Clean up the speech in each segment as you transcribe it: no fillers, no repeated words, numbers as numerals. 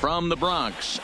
from the Bronx.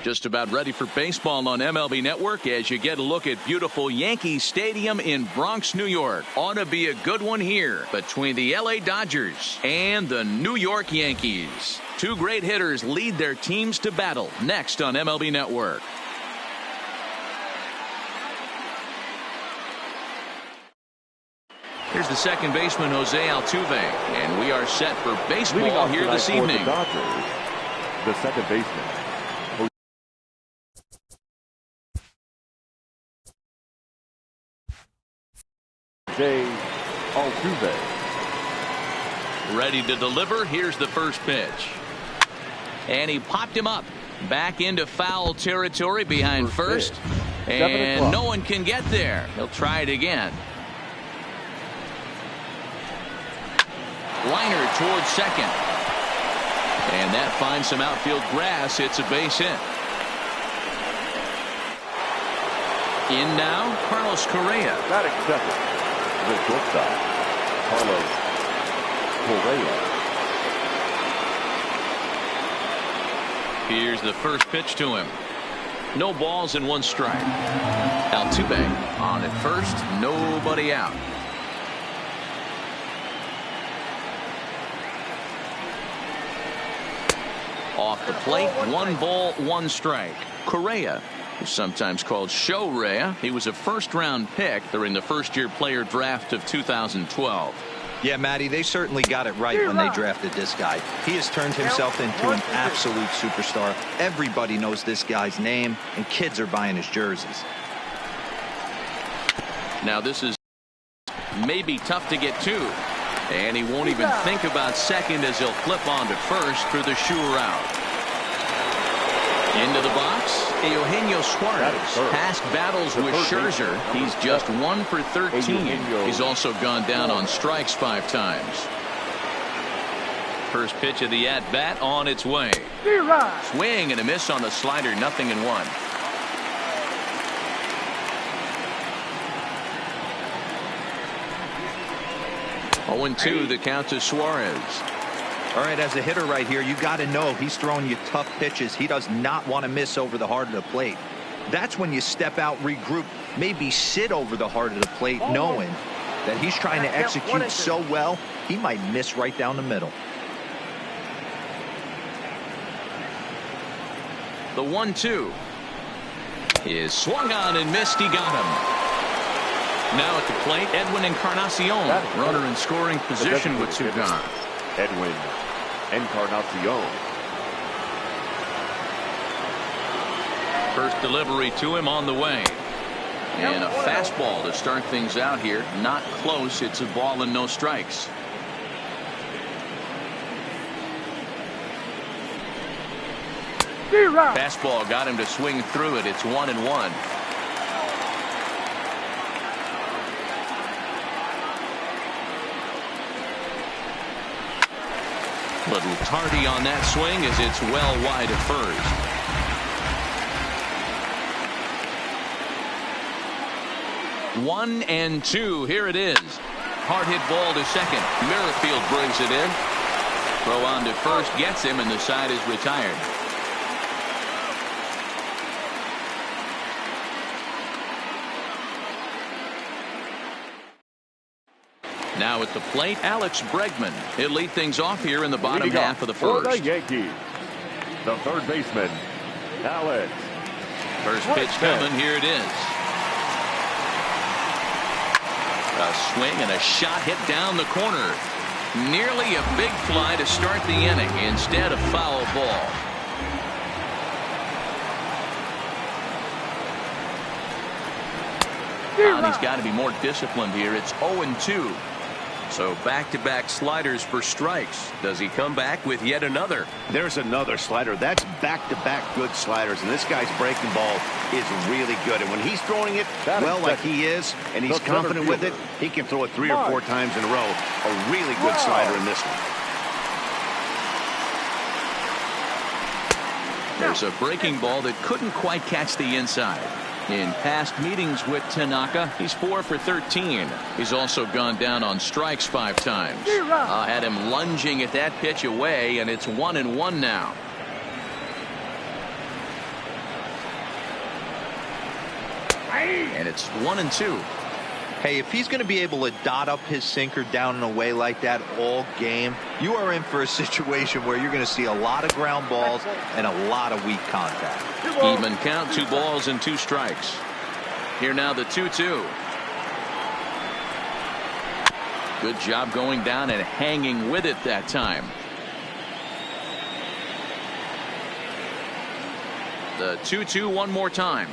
Just about ready for baseball on MLB Network as you get a look at beautiful Yankee Stadium in Bronx, New York. Ought to be a good one here between the LA Dodgers and the New York Yankees. Two great hitters lead their teams to battle next on MLB Network. Here's the second baseman, Jose Altuve, and we are set for baseball here this evening. The Dodgers, the second baseman, Jose Altuve. Ready to deliver. Here's the first pitch. And he popped him up. Back into foul territory behind first. And no one can get there. He'll try it again. Liner towards second. And that finds some outfield grass. It's a base hit. In now, Carlos Correa. Batting second. The shortstop, Carlos Correa. Here's the first pitch to him. No balls and one strike. Altuve on at first. Nobody out. Off the plate. 1 ball, 1 strike. Correa, who's sometimes called Show Rea. He was a first-round pick during the first-year player draft of 2012. Yeah, Matty, they certainly got it right when they drafted this guy. He has turned himself into an absolute superstar. Everybody knows this guy's name, and kids are buying his jerseys. Now this is maybe tough to get to. And he won't even think about second as he'll flip on to first for the sure out. Into the box, Eugenio Suarez. Past battles with Scherzer. He's just 1 for 13. He's also gone down on strikes 5 times. First pitch of the at-bat on its way. Swing and a miss on the slider, 0-1. 0-2 the count to Suarez. All right, as a hitter right here, you got to know he's throwing you tough pitches. He does not want to miss over the heart of the plate. That's when you step out, regroup, maybe sit over the heart of the plate, knowing that he's trying to execute so well, he might miss right down the middle. The 1-2 is swung on and missed. He got him. Now at the plate, Edwin Encarnacion, runner in scoring position with 2 gone. Edwin Encarnacion. First delivery to him on the way. And a fastball to start things out here. Not close. It's a ball and no strikes. Fastball got him to swing through it. It's 1-1. Little tardy on that swing as it's well wide at first. 1-2. Here it is. Hard hit ball to second. Merrifield brings it in. Throw on to first gets him, and the side is retired. Now at the plate, Alex Bregman. He'll lead things off here in the bottom half of the first. For the Yankees, the third baseman, Alex. First pitch coming. Here it is. A swing and a shot hit down the corner. Nearly a big fly to start the inning. Instead, a foul ball. And he's got to be more disciplined here. It's 0-2. So back-to-back sliders for strikes. Does he come back with yet another? There's another slider. That's back-to-back good sliders, and this guy's breaking ball is really good. And when he's throwing it well like he is, and he's confident with it, he can throw it 3 or 4 times in a row. A really good slider in this one. There's a breaking ball that couldn't quite catch the inside. In past meetings with Tanaka, he's 4 for 13. He's also gone down on strikes 5 times. Had him lunging at that pitch away, and it's 1-1 now. And it's 1-2. Hey, if he's going to be able to dot up his sinker down and away like that all game, you are in for a situation where you're going to see a lot of ground balls and a lot of weak contact. Even count, 2 balls and 2 strikes. Here now the 2-2. Good job going down and hanging with it that time. The 2-2 one more time.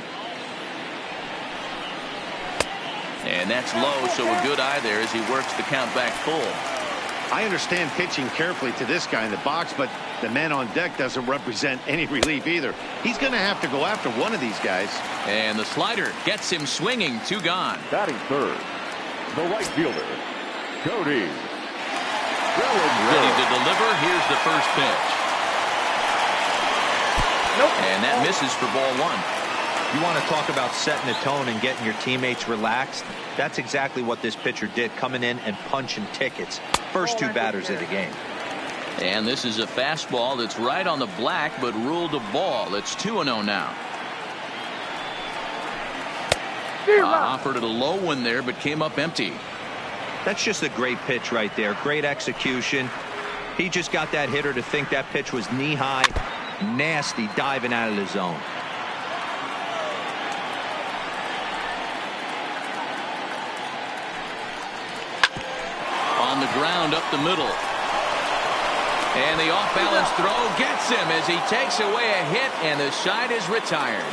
And that's low, so a good eye there as he works the count back full. I understand pitching carefully to this guy in the box, but the man on deck doesn't represent any relief either. He's going to have to go after one of these guys. And the slider gets him swinging. 2 gone. Batting third, the right fielder, Cody. Ready to deliver. Here's the first pitch. And that misses for ball 1. You want to talk about setting the tone and getting your teammates relaxed? That's exactly what this pitcher did, coming in and punching tickets. First 2 batters of the game. And this is a fastball that's right on the black, but ruled a ball. It's 2-0 now. Offered it a low one there, but came up empty. That's just a great pitch right there. Great execution. He just got that hitter to think that pitch was knee-high. Nasty diving out of the zone. On the ground up the middle. And the off-balance throw gets him as he takes away a hit, and the side is retired.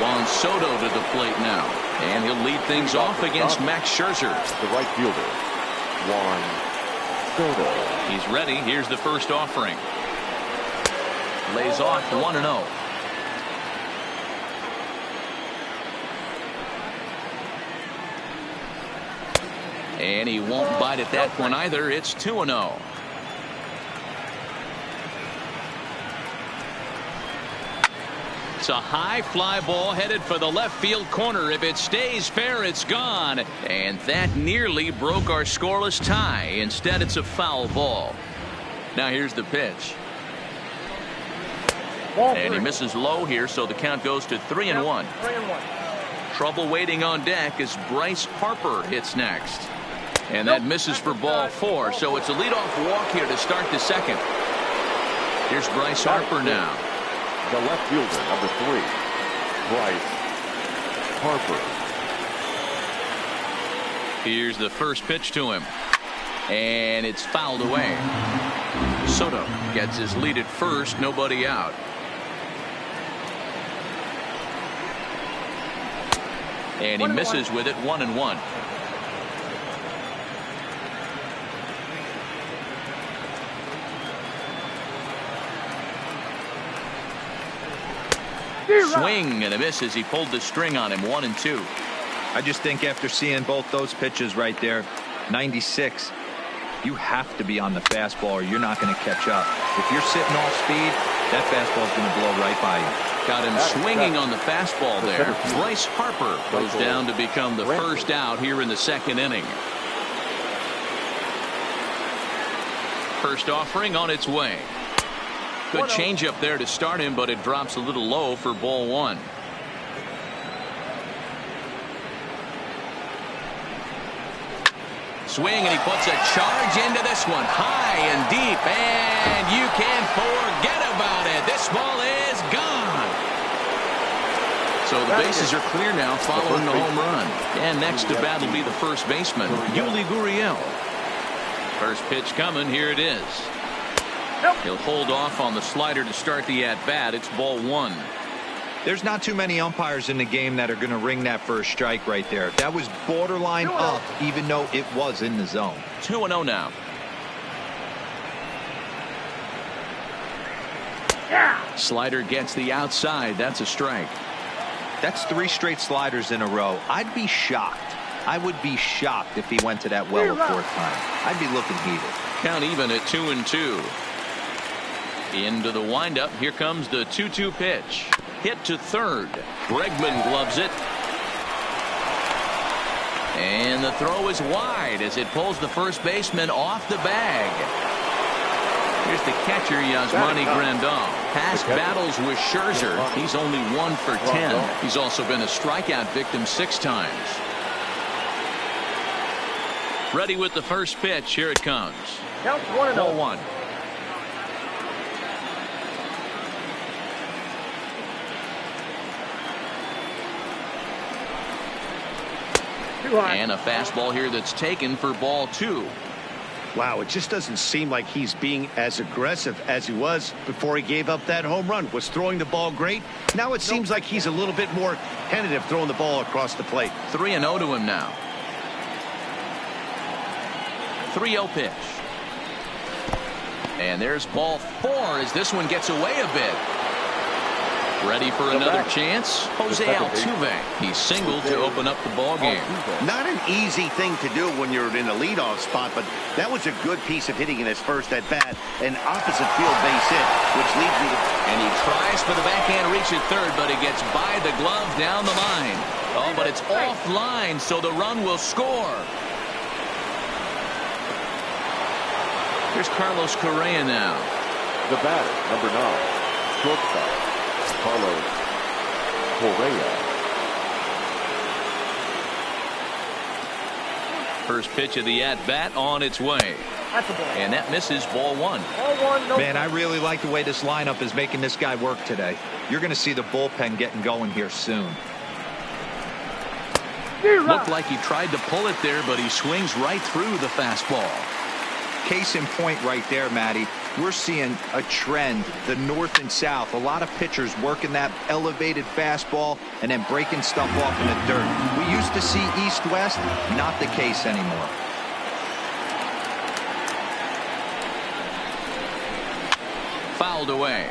Juan Soto to the plate now. And he'll lead things off against Max Scherzer. The right fielder, Juan Soto. He's ready. Here's the first offering. Lays off 1-0. And he won't bite at that one either. It's 2-0. It's a high fly ball headed for the left field corner. If it stays fair, it's gone. And that nearly broke our scoreless tie. Instead, it's a foul ball. Now here's the pitch. And he misses low here, so the count goes to 3-1. Trouble waiting on deck as Bryce Harper hits next. And that misses for ball 4, so it's a leadoff walk here to start the second. Here's Bryce Harper now. The left fielder, number 3, Bryce Harper. Here's the first pitch to him. And it's fouled away. Soto gets his lead at first, nobody out. And he misses with it, 1-1. Swing and a miss as he pulled the string on him, 1-2. I just think after seeing both those pitches right there, 96, you have to be on the fastball or you're not going to catch up. If you're sitting off speed, that fastball is going to blow right by you. Got him swinging on the fastball there. Bryce Harper goes down to become the first out here in the second inning. First offering on its way. Good changeup there to start him, but it drops a little low for ball 1. Swing, and he puts a charge into this one, high and deep, and you can't forget about it. This ball is gone. So the bases are clear now following the home run. And next to bat will be the first baseman, Yuli Gurriel. First pitch coming, here it is. He'll hold off on the slider to start the at-bat. It's ball 1. There's not too many umpires in the game that are going to ring that first strike right there. That was borderline up, even though it was in the zone. 2-0 now. Slider gets the outside. That's a strike. That's 3 straight sliders in a row. I'd be shocked. I would be shocked if he went to that well a 4th time. I'd be looking heated. Count even at 2-2. Into the windup. Here comes the 2-2 pitch. Hit to third. Bregman gloves it. And the throw is wide as it pulls the first baseman off the bag. Here's the catcher, Yasmani Grandal. Past battles with Scherzer. He's only 1 for 10. He's also been a strikeout victim 6 times. Ready with the first pitch. Here it comes. Count 1-0. Ball 1. And a fastball here that's taken for ball 2. Wow, it just doesn't seem like he's being as aggressive as he was before he gave up that home run. Was throwing the ball great. Now it seems like he's a little bit more tentative throwing the ball across the plate. 3-0 to him now. 3-0 pitch. And there's ball 4 as this one gets away a bit. Ready for another chance? Jose Altuve. He singled to open up the ball game. Not an easy thing to do when you're in a leadoff spot, but that was a good piece of hitting in his first at bat. An opposite field base hit, which leads me to... And he tries for the backhand reach at third, but he gets by the glove down the line. Oh, but it's offline, so the run will score. Here's Carlos Correa now. The batter, number 9, shortstop, Carlos Correa. First pitch of the at-bat on its way. And that misses ball 1. Man, I really like the way this lineup is making this guy work today. You're going to see the bullpen getting going here soon. Looked like he tried to pull it there, but he swings right through the fastball. Case in point right there, Matty. We're seeing a trend, the north and south. A lot of pitchers working that elevated fastball and then breaking stuff off in the dirt. We used to see east-west, not the case anymore. Fouled away.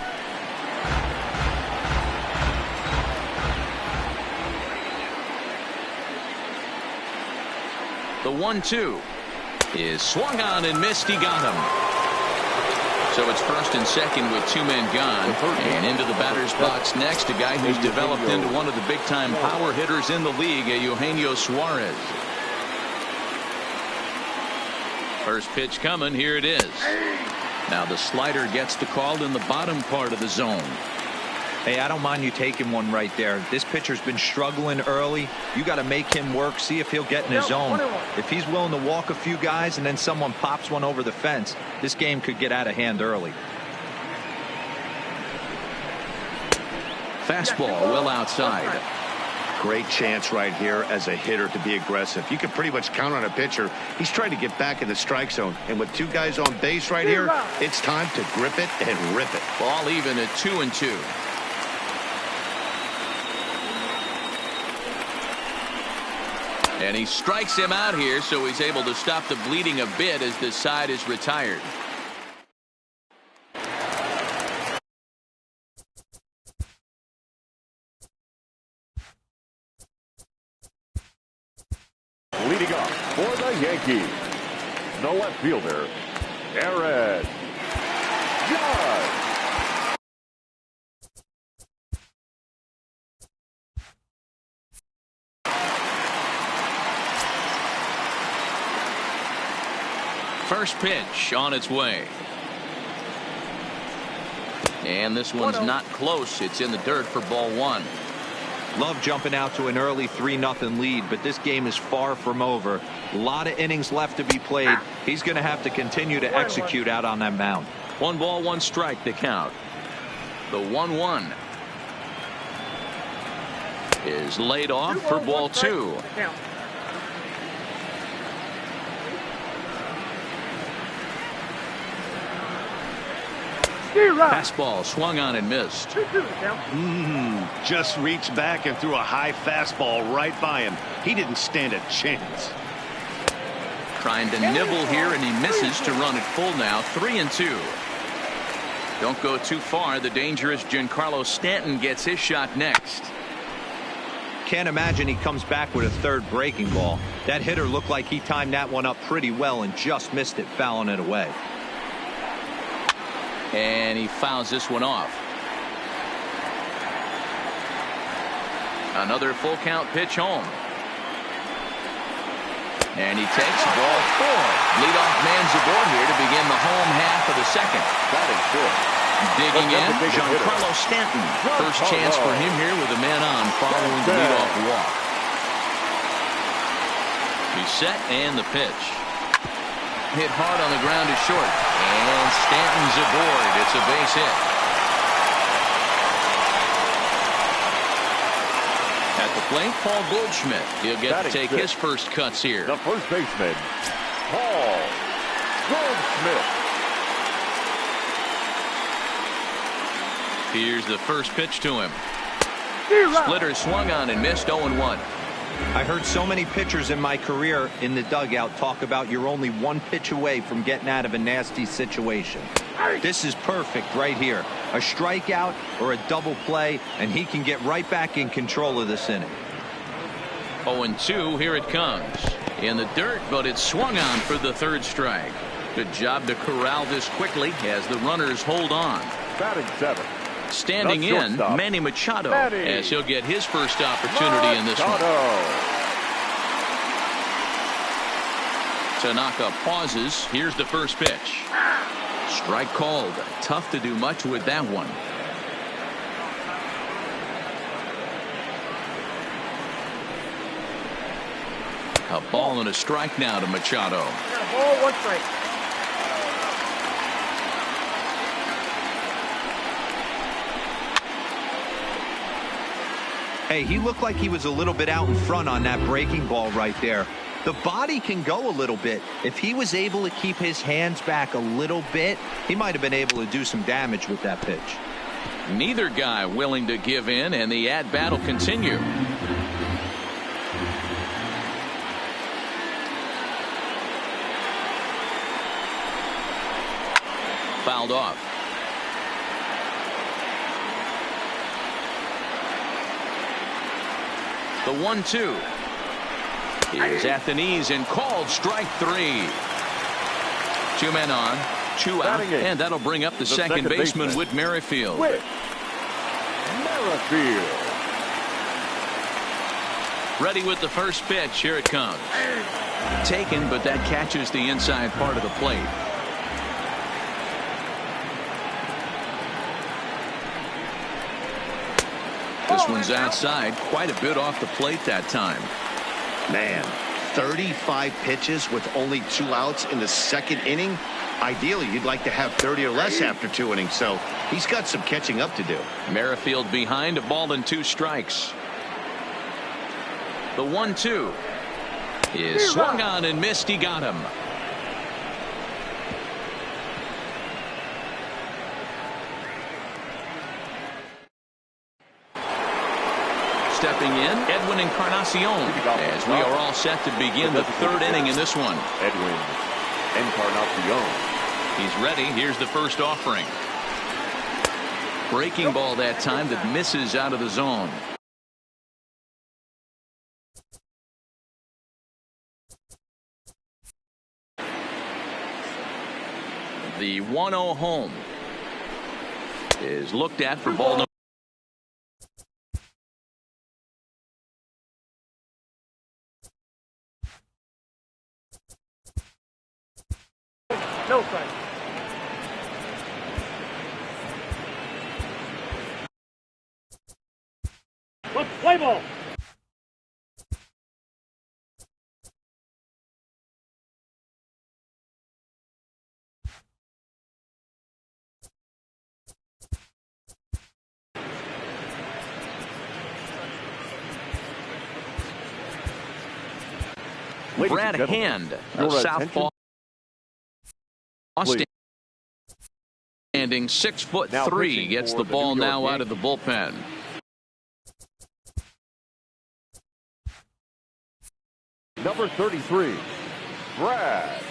The 1-2 is swung on and missed. He got him. So it's first and second with two men gone. And into the batter's box next, a guy who's developed into one of the big-time power hitters in the league, Eugenio Suarez. First pitch coming. Here it is. Now the slider gets the call in the bottom part of the zone. Hey, I don't mind you taking one right there. This pitcher's been struggling early. You got to make him work, see if he'll get in his zone. If he's willing to walk a few guys and then someone pops one over the fence, this game could get out of hand early. Fastball well outside. Great chance right here as a hitter to be aggressive. You can pretty much count on a pitcher. He's trying to get back in the strike zone. And with two guys on base right here, it's time to grip it and rip it. Ball even at 2-2. And he strikes him out here, so he's able to stop the bleeding a bit as this side is retired. Leading off for the Yankees, the left fielder, Aaron Judge. First pitch on its way. And this one's not close. It's in the dirt for ball one. Love jumping out to an early 3-0 lead, but this game is far from over. A lot of innings left to be played. He's going to have to continue to execute out on that mound. 1 ball, 1 strike to count. The 1-1 is laid off for ball two. Fastball swung on and missed. Just reached back and threw a high fastball right by him. He didn't stand a chance. Trying to nibble here, and he misses to run it full now. 3-2. Don't go too far. The dangerous Giancarlo Stanton gets his shot next. Can't imagine he comes back with a third breaking ball. That hitter looked like he timed that one up pretty well and just missed it, fouling it away. And he fouls this one off. Another full count pitch home. And he takes ball four. Leadoff man's aboard here to begin the home half of the second. That is good. Digging in, Giancarlo Stanton. First chance for him here with a man on following the leadoff walk. He's set and the pitch. Hit hard on the ground is short. And Stanton's aboard. It's a base hit. At the plate, Paul Goldschmidt. He'll get to take his first cuts here. The first baseman, Paul Goldschmidt. Here's the first pitch to him. Splitter swung on and missed. 0-1. I heard so many pitchers in my career in the dugout talk about you're only one pitch away from getting out of a nasty situation. This is perfect right here. A strikeout or a double play, and he can get right back in control of this inning. 0-2. Here it comes. In the dirt, but it's swung on for the third strike. Good job to corral this quickly as the runners hold on. Batting seventh. Standing in, Manny Machado, as he'll get his first opportunity in this one. Tanaka pauses. Here's the first pitch. Strike called. Tough to do much with that one. A ball and a strike now to Machado. Ball, 1 strike. Hey, he looked like he was a little bit out in front on that breaking ball right there. The body can go a little bit. If he was able to keep his hands back a little bit, he might have been able to do some damage with that pitch. Neither guy willing to give in, and the at-bat will continue. Fouled off. The 1-2 is at the knees and called strike 3. 2 men on, 2 out, and that'll bring up the second baseman, Whit Merrifield. Merrifield. Ready with the first pitch. Here it comes. Taken, but that catches the inside part of the plate. This one's outside, quite a bit off the plate that time. Man, 35 pitches with only 2 outs in the second inning. Ideally, you'd like to have 30 or less after 2 innings, so he's got some catching up to do. Merrifield behind, a ball and 2 strikes. The 1-2 is swung on and missed. He got him. Stepping in, Edwin Encarnacion, as we are all set to begin the 3rd inning in this one. Edwin Encarnacion. He's ready. Here's the first offering. Breaking ball that time that misses out of the zone. The 1-0 home is looked at for ball number. No strike. Let's play ball. Brad Hand of Southpaw, standing 6'3", gets the ball now out of the bullpen. Number 33, Brad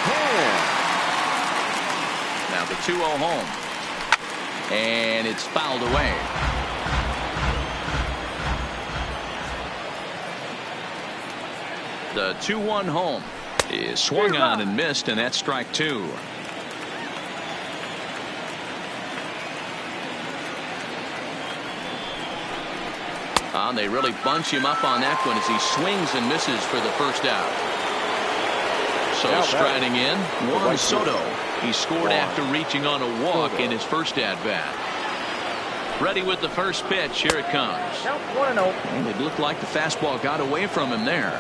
Hand. Now the 2-0 home, and it's fouled away. The 2-1 home is swung on and missed, and that's strike 2. They really bunch him up on that one as he swings and misses for the first out. So striding in, Juan Soto. He scored after reaching on a walk in his first at-bat. Ready with the first pitch. Here it comes. And it looked like the fastball got away from him there.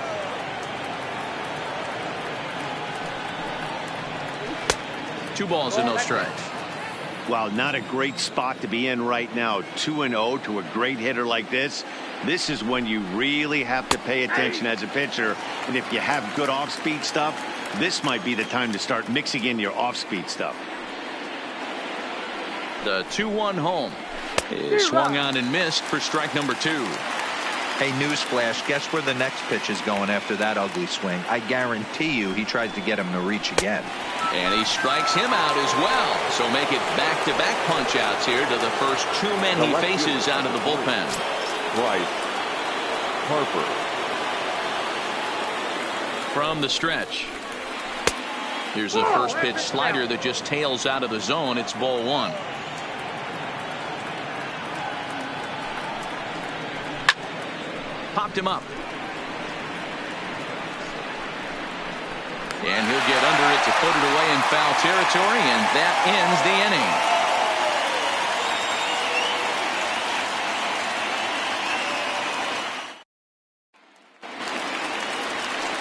Two balls and no strikes. Wow, not a great spot to be in right now. 2-0 to a great hitter like this. This is when you really have to pay attention as a pitcher. And if you have good off-speed stuff, this might be the time to start mixing in your off-speed stuff. The 2-1 home is swung on and missed for strike number 2. Hey, newsflash, guess where the next pitch is going after that ugly swing? I guarantee you he tries to get him to reach again. And he strikes him out as well. So make it back-to-back punch-outs here to the first 2 men he faces out of the bullpen. Bryce Harper. From the stretch. Here's the first pitch slider that just tails out of the zone. It's ball 1. Popped him up. And he'll get under it to put it away in foul territory, and that ends the inning.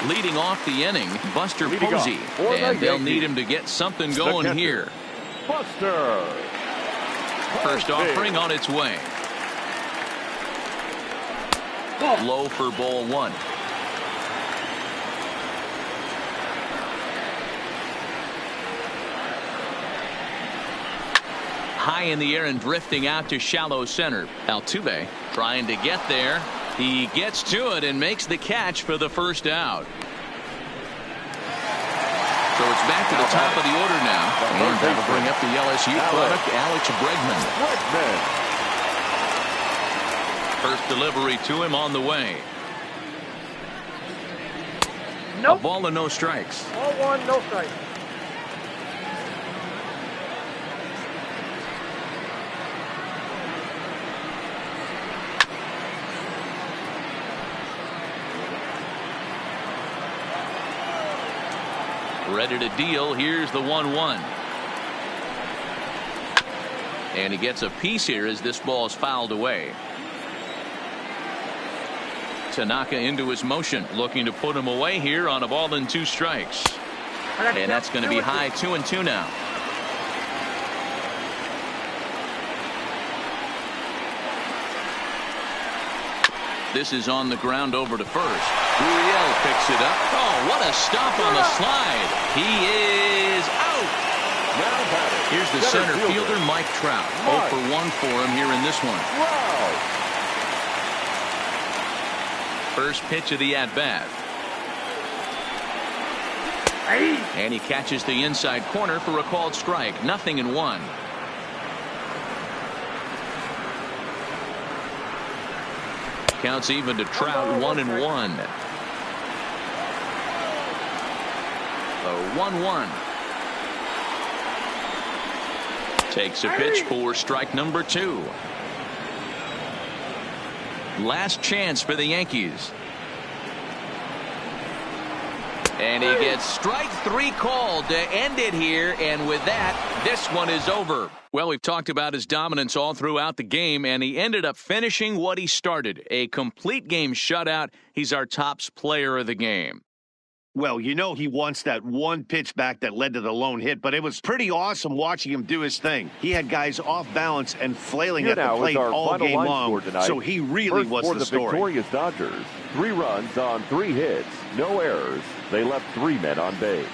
Leading off the inning, Buster Posey, and they'll need him to get something going here. Buster. First offering on its way. Low for ball 1. High in the air and drifting out to shallow center. Altuve trying to get there. He gets to it and makes the catch for the first out. So it's back to the top of the order now. And that'll bring up the LSU product, Alex Bregman. First delivery to him on the way. A ball and no strikes. All one, no strike. Ready to deal. Here's the 1-1. And he gets a piece here as this ball is fouled away. Tanaka into his motion, looking to put him away here on a ball and 2 strikes. And that's going to be high 2-2 now. This is on the ground over to first. Gurriel picks it up. Oh, what a stop on the slide. He is out. Here's the center fielder, Mike Trout. 0 for 1 for him here in this one. First pitch of the at-bat. And he catches the inside corner for a called strike. 0-1. Counts even to Trout. 1-1. The 1-1. Takes a pitch for strike number 2. Last chance for the Yankees. And he gets strike 3 called to end it here. And with that, this one is over. Well, we've talked about his dominance all throughout the game, and he ended up finishing what he started. A complete game shutout. He's our tops player of the game. Well, you know he wants that one pitch back that led to the lone hit, but it was pretty awesome watching him do his thing. He had guys off balance and flailing at the plate all game long, so he really was the story. For the victorious Dodgers, 3 runs on 3 hits, no errors. They left 3 men on base.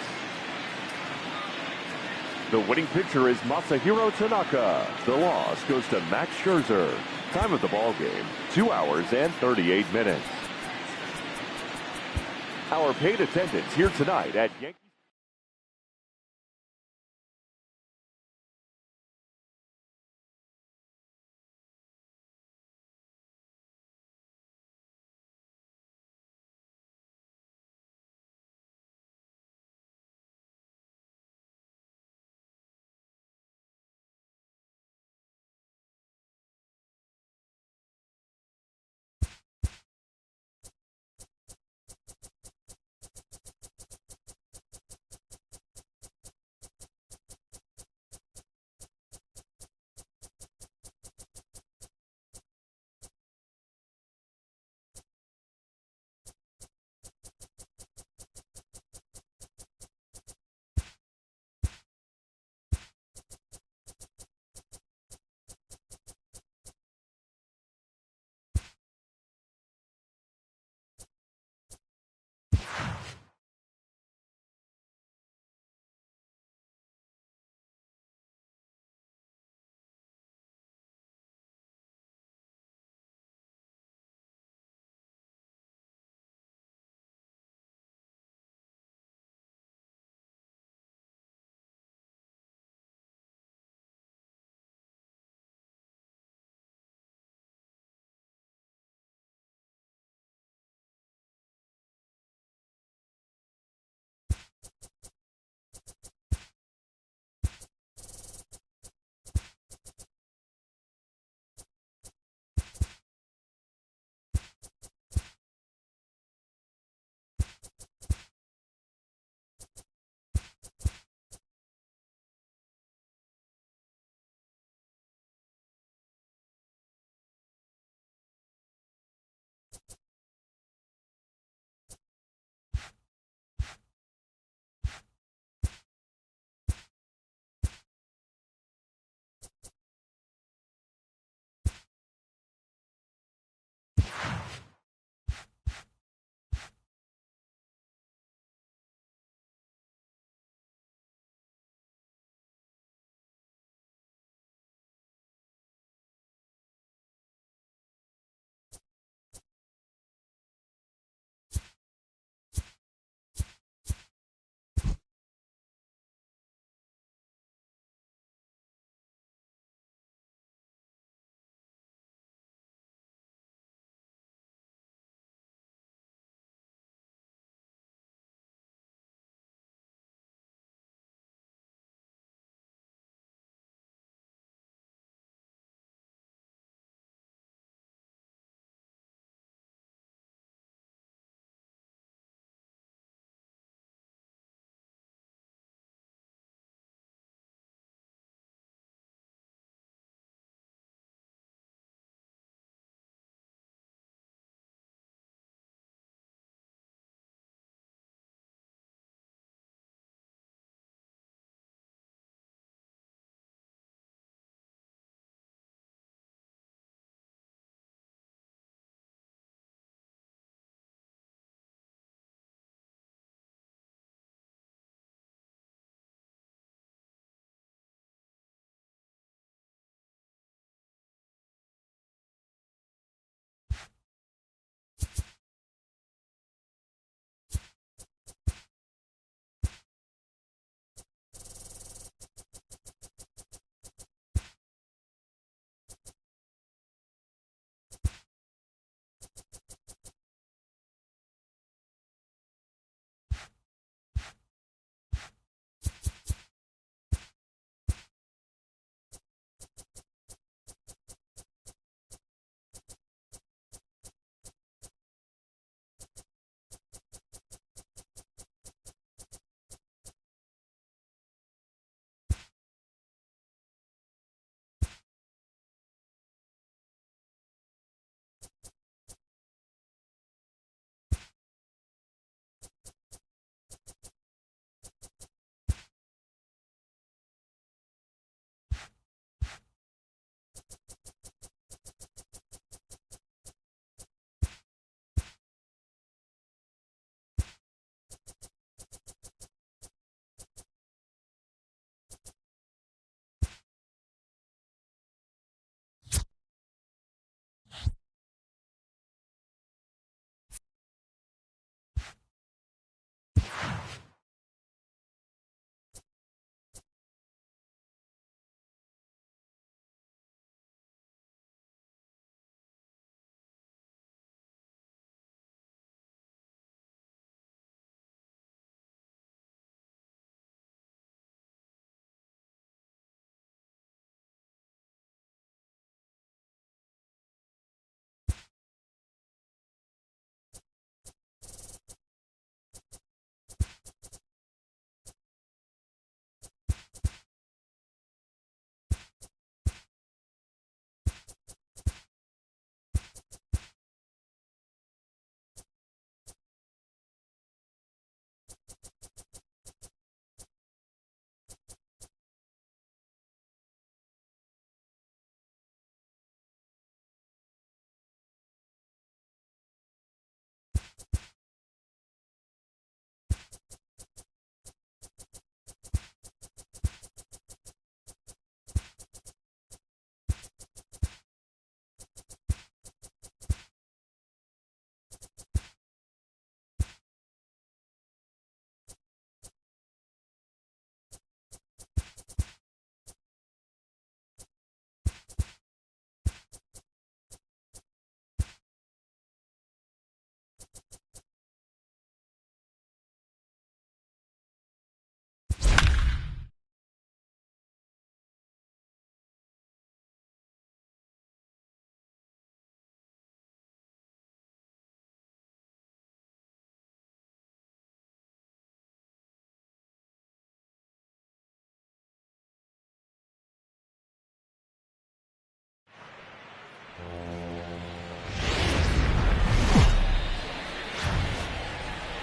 The winning pitcher is Masahiro Tanaka. The loss goes to Max Scherzer. Time of the ball game, 2 hours and 38 minutes. Our paid attendance here tonight at Yankee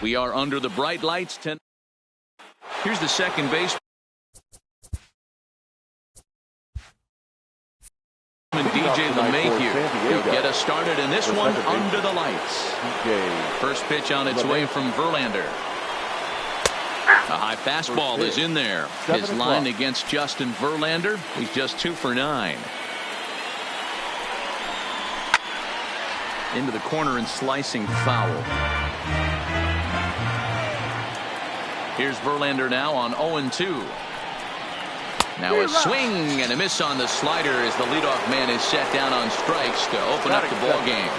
We are under the bright lights. Here's the second base. DJ LeMahieu. He'll get us started in this one under the lights. First pitch on its way from Verlander. A high fastball is in there. His line against Justin Verlander. He's just 2 for 9. Into the corner and slicing foul. Here's Verlander now on 0-2. Now a swing and a miss on the slider as the leadoff man is set down on strikes to open up the ball game.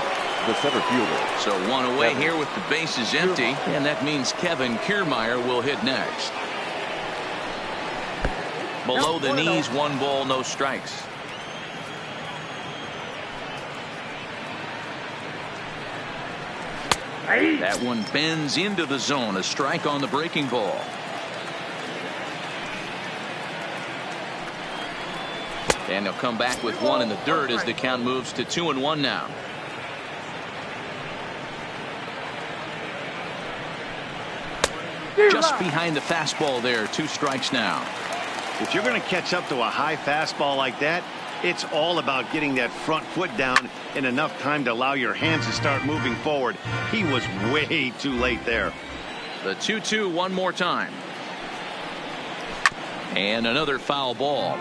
The center fielder. So one away here with the bases empty, and that means Kevin Kiermaier will hit next. Below the knees, 1 ball, no strikes. That one bends into the zone. A strike on the breaking ball. And he'll come back with 1 in the dirt as the count moves to 2-1 now. Just behind the fastball there. 2 strikes now. If you're going to catch up to a high fastball like that, it's all about getting that front foot down in enough time to allow your hands to start moving forward. He was way too late there. The 2-2 one more time. And another foul ball.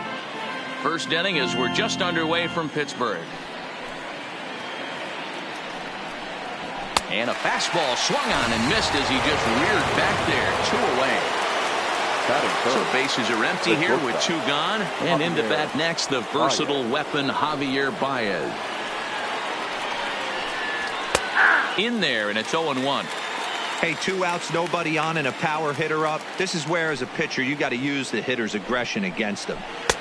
First inning as we're just underway from Pittsburgh. And a fastball swung on and missed as he just reared back there. 2 away. So bases are empty here with 2 gone. And into bat next, the versatile weapon Javier Baez. In there, and it's 0-1. Hey, 2 outs, nobody on, and a power hitter up. This is where, as a pitcher, you got to use the hitter's aggression against him.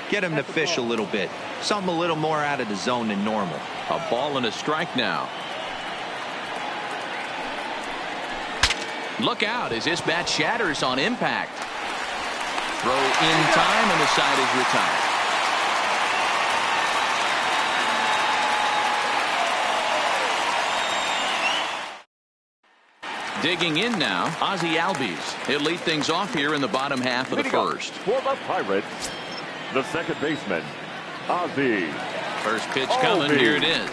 Get him to fish a little bit. Something a little more out of the zone than normal. A ball and a strike now. Look out as this bat shatters on impact. Throw in time, and the side is retired. Digging in now, Ozzie Albies. He'll lead things off here in the bottom half of the first. For the Pirates, the second baseman, Ozzie. First pitch coming. Here it is.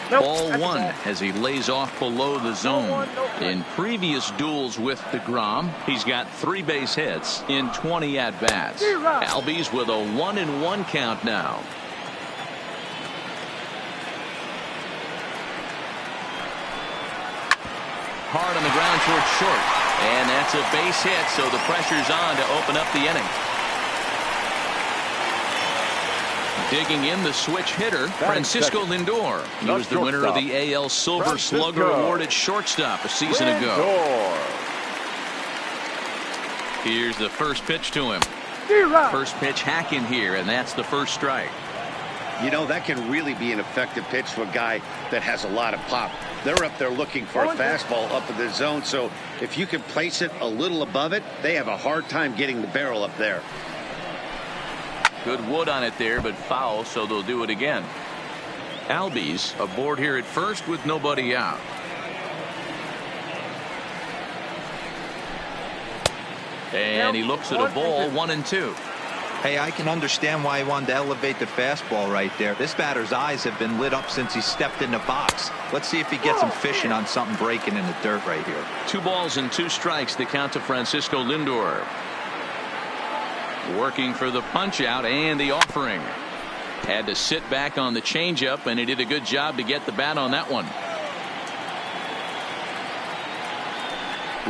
Ball 1 as he lays off below the zone. In previous duels with DeGrom, he's got 3 base hits in 20 at-bats. Albies with a 1-1 count now. Hard on the ground towards short. And that's a base hit, so the pressure's on to open up the inning. Digging in the switch hitter, Francisco Lindor. He was the winner of the AL Silver Slugger Award at shortstop a season ago. Here's the first pitch to him. First pitch hacking here, and that's the first strike. You know, that can really be an effective pitch to a guy that has a lot of pop. They're up there looking for a fastball up in the zone, so if you can place it a little above it, they have a hard time getting the barrel up there. Good wood on it there, but foul, so they'll do it again. Albies aboard here at first with nobody out. And he looks at a ball, 1-2. Hey, I can understand why he wanted to elevate the fastball right there. This batter's eyes have been lit up since he stepped in the box. Let's see if he gets him fishing on something breaking in the dirt right here. 2 balls and 2 strikes, the count to Francisco Lindor. Working for the punch out and the offering. Had to sit back on the changeup, and he did a good job to get the bat on that one.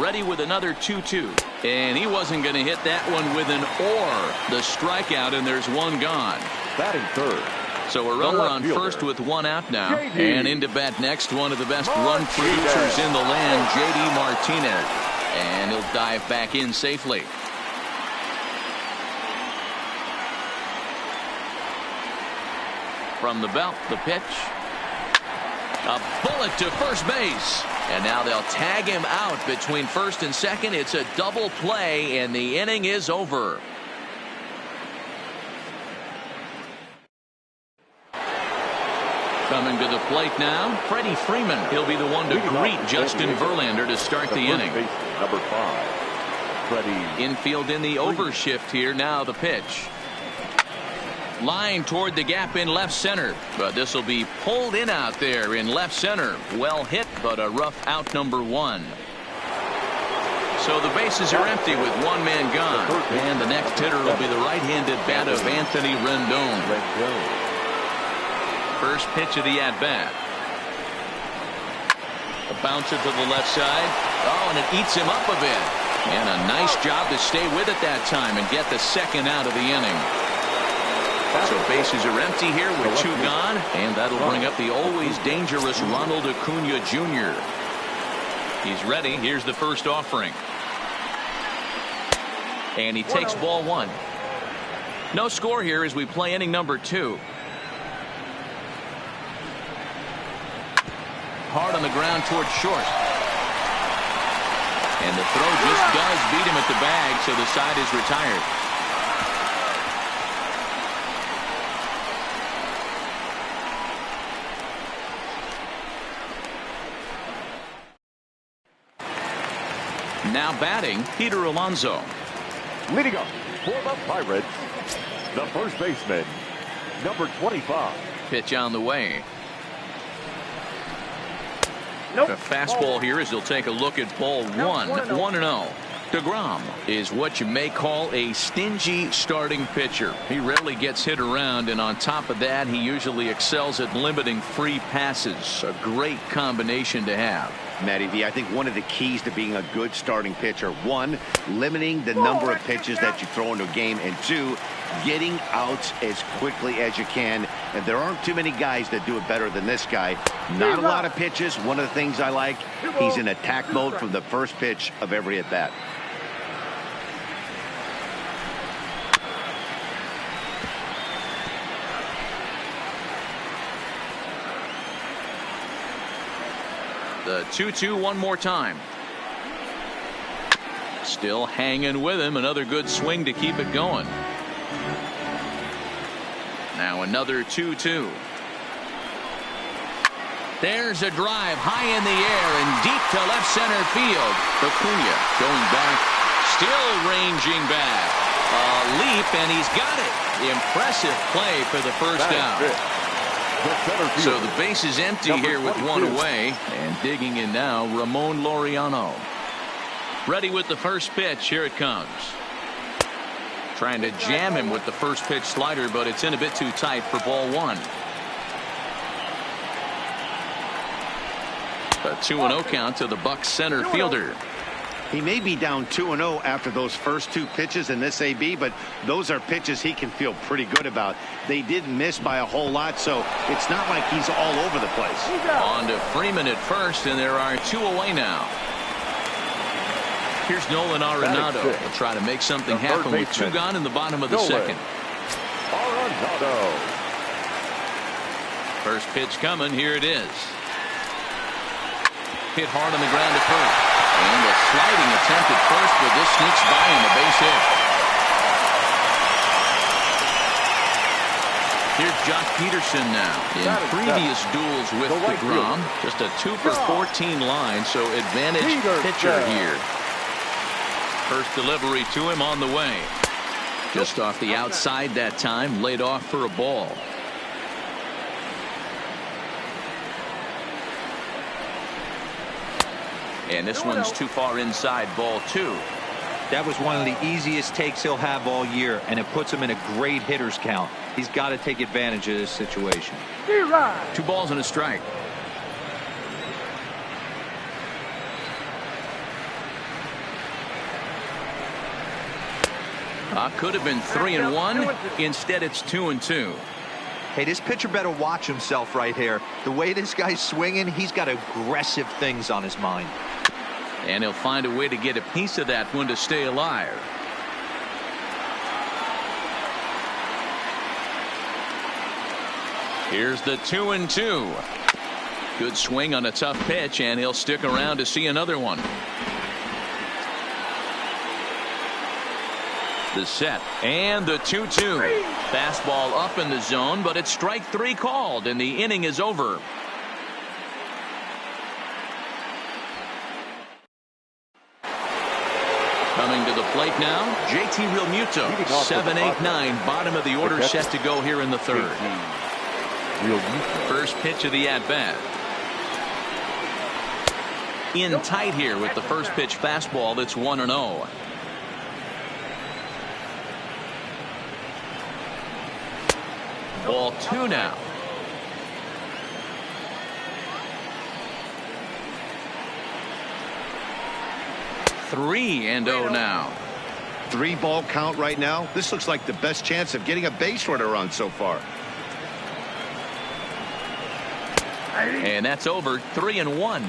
Ready with another 2-2. And he wasn't going to hit that one with an or. The strikeout, and there's 1 gone. Batting third. So a runner on first with 1 out now. And into bat next, one of the best run producers in the land, J.D. Martinez. And he'll dive back in safely. From the belt, the pitch. A bullet to first base. And now they'll tag him out between first and second. It's a double play, and the inning is over. Coming to the plate now, Freddie Freeman. He'll be the one to greet Justin Verlander to start the inning. Number 5, Freddie. Infield in the overshift here. Now the pitch. Line toward the gap in left center, but this will be pulled in out there in left center. Well hit, but a rough out, number 1. So the bases are empty with one man gone, and the next hitter will be the right-handed bat of Anthony Rendon. First pitch of the at-bat. A bouncer to the left side. Oh, and it eats him up a bit. And a nice job to stay with it that time and get the second out of the inning. So bases are empty here with 2 gone, and that'll bring up the always dangerous Ronald Acuna Jr. He's ready. Here's the first offering. And he takes ball 1. No score here as we play inning number 2. Hard on the ground towards short. And the throw just does beat him at the bag, so the side is retired. Now batting, Peter Alonso. Leading up for the Pirates, the first baseman, number 25. Pitch on the way. Nope. A fastball here as he'll take a look at ball 1. 1-0. DeGrom is what you may call a stingy starting pitcher. He rarely gets hit around, and on top of that, he usually excels at limiting free passes. A great combination to have. Matty V, I think one of the keys to being a good starting pitcher, 1, limiting the number of pitches that you throw into a game, and 2, getting outs as quickly as you can. And there aren't too many guys that do it better than this guy. Not a lot of pitches. One of the things I like, he's in attack mode from the first pitch of every at bat. The 2-2 one more time. Still hanging with him. Another good swing to keep it going. Now another 2-2. There's a drive high in the air and deep to left center field. Acuna going back, still ranging back. A leap, and he's got it. Impressive play for the first out. So the base is empty here with 1 away, and digging in now, Ramon Laureano. Ready with the first pitch. Here it comes. Trying to jam him with the first pitch slider, but it's in a bit too tight for ball 1. A 2-0 count to the Bucs center fielder. He may be down 2-0 after those first 2 pitches in this AB, but those are pitches he can feel pretty good about. They didn't miss by a whole lot, so it's not like he's all over the place. On to Freeman at first, and there are 2 away now. Here's Nolan Arenado. He'll try to make something happen with 2 gone in the bottom of the second. Arenado. First pitch coming. Here it is. Hit hard on the ground at first. And a sliding attempt at first, but this sneaks by him, a base hit. Here's Jock Peterson now. In previous duels with DeGrom, just a 2 for 14 line, so advantage pitcher here. First delivery to him on the way. Just off the outside that time, laid off for a ball. And this one's too far inside, ball 2. That was one of the easiest takes he'll have all year, and it puts him in a great hitter's count. He's got to take advantage of this situation. 2 balls and a strike. Could have been 3-1. Instead, it's 2-2. Hey, this pitcher better watch himself right here. The way this guy's swinging, he's got aggressive things on his mind. And he'll find a way to get a piece of that one to stay alive. Here's the 2-2. Good swing on a tough pitch, and he'll stick around to see another one. The set and the 2-2. Fastball up in the zone, but it's strike 3 called, and the inning is over. Coming to the plate now, JT Realmuto. 7-8-9, bottom of the order, set to go here in the third. First pitch of the at-bat. In tight here with the first pitch fastball that's 1-0. Ball 2 now. 3-0 now. 3-ball count right now. This looks like the best chance of getting a base runner on so far. And that's over. 3-1.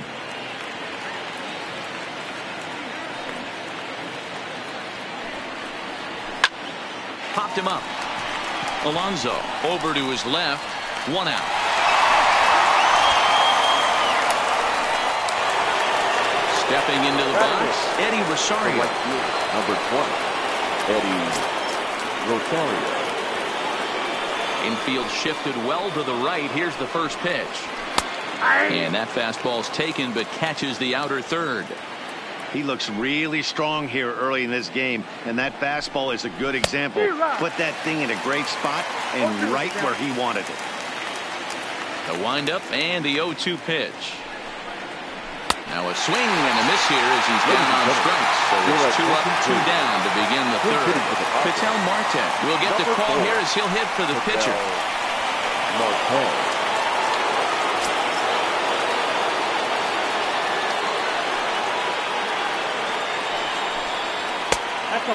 Popped him up. Alonso over to his left. 1 out. Stepping into the box, Eddie Rosario. Number 20, Eddie Rosario. Infield shifted well to the right. Here's the first pitch. And that fastball's taken, but catches the outer third. He looks really strong here early in this game, and that fastball is a good example. Put that thing in a great spot and right where he wanted it. The windup and the 0-2 pitch. Now a swing and a miss here as he's down on strikes. So it's 2 up, 2 down to begin the third. Ketel Marte will get the call here as he'll hit for the pitcher.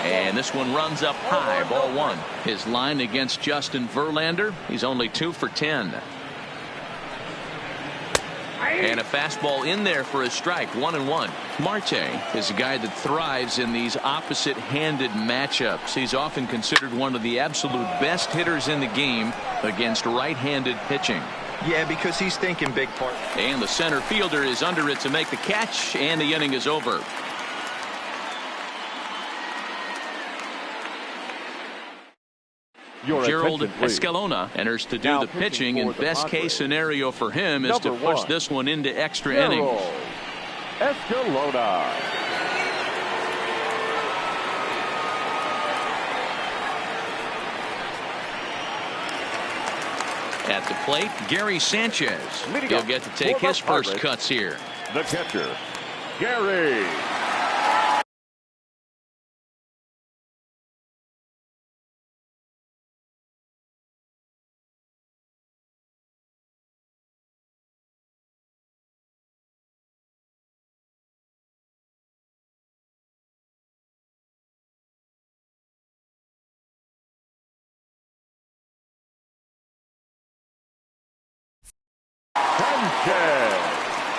And this one runs up high. Ball 1. His line against Justin Verlander. He's only 2 for 10. And a fastball in there for a strike. 1-1. Marte is a guy that thrives in these opposite-handed matchups. He's often considered one of the absolute best hitters in the game against right-handed pitching. Yeah, because he's thinking big part. And the center fielder is under it to make the catch, and the inning is over. Gerald Escalona enters to do the pitching, and best case scenario for him is to push this one into extra innings. Escalona. At the plate, Gary Sanchez. He'll get to take his first cuts here. The catcher, Gary.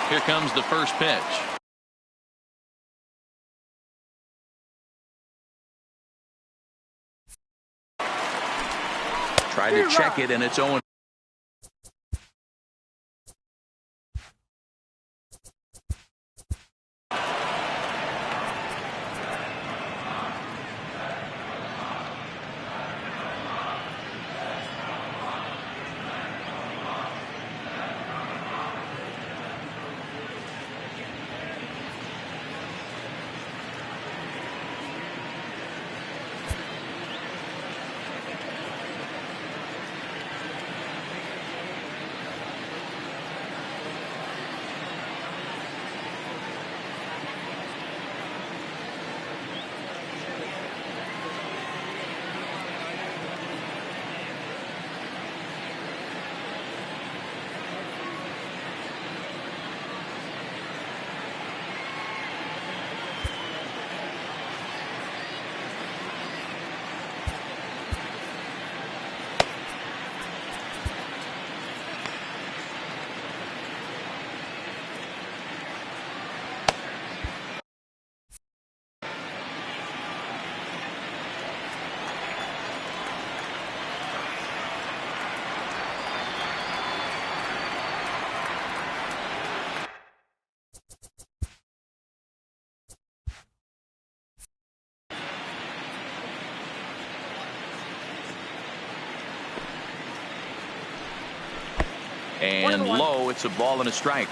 Here comes the first pitch. Tried to check it, and it's 0. And low, it's a ball and a strike.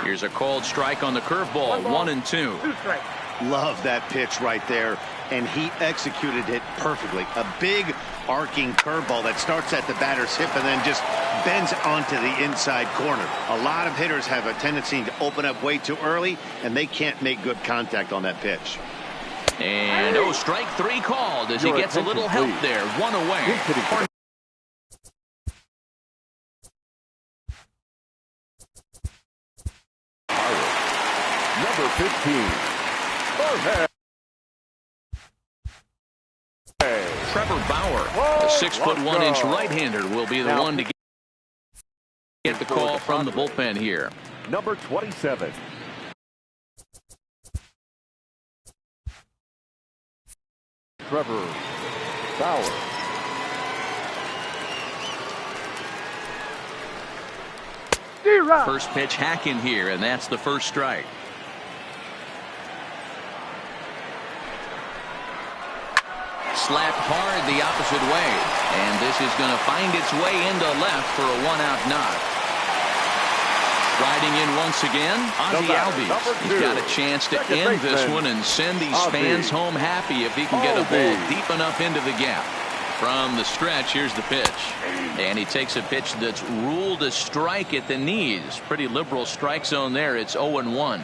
Here's a called strike on the curveball. 1-2. 2 strikes. Love that pitch right there, and he executed it perfectly. A big arcing curveball that starts at the batter's hip and then just bends onto the inside corner. A lot of hitters have a tendency to open up way too early, and they can't make good contact on that pitch. And strike 3 called as he gets a little help there. 1 away. Number 15. Trevor Bauer, a 6'1" right-hander, will be the one to get the call from the bullpen here. Number 27. Trevor Bauer. First pitch hacking here, and that's the first strike. Slapped hard the opposite way, and this is going to find its way into left for a 1-out knock. Riding in once again, Ozzie Albies. He's got a chance to end this one and send these fans home happy if he can get a ball deep enough into the gap. From the stretch, here's the pitch. And he takes a pitch that's ruled a strike at the knees. Pretty liberal strike zone there. It's 0-1.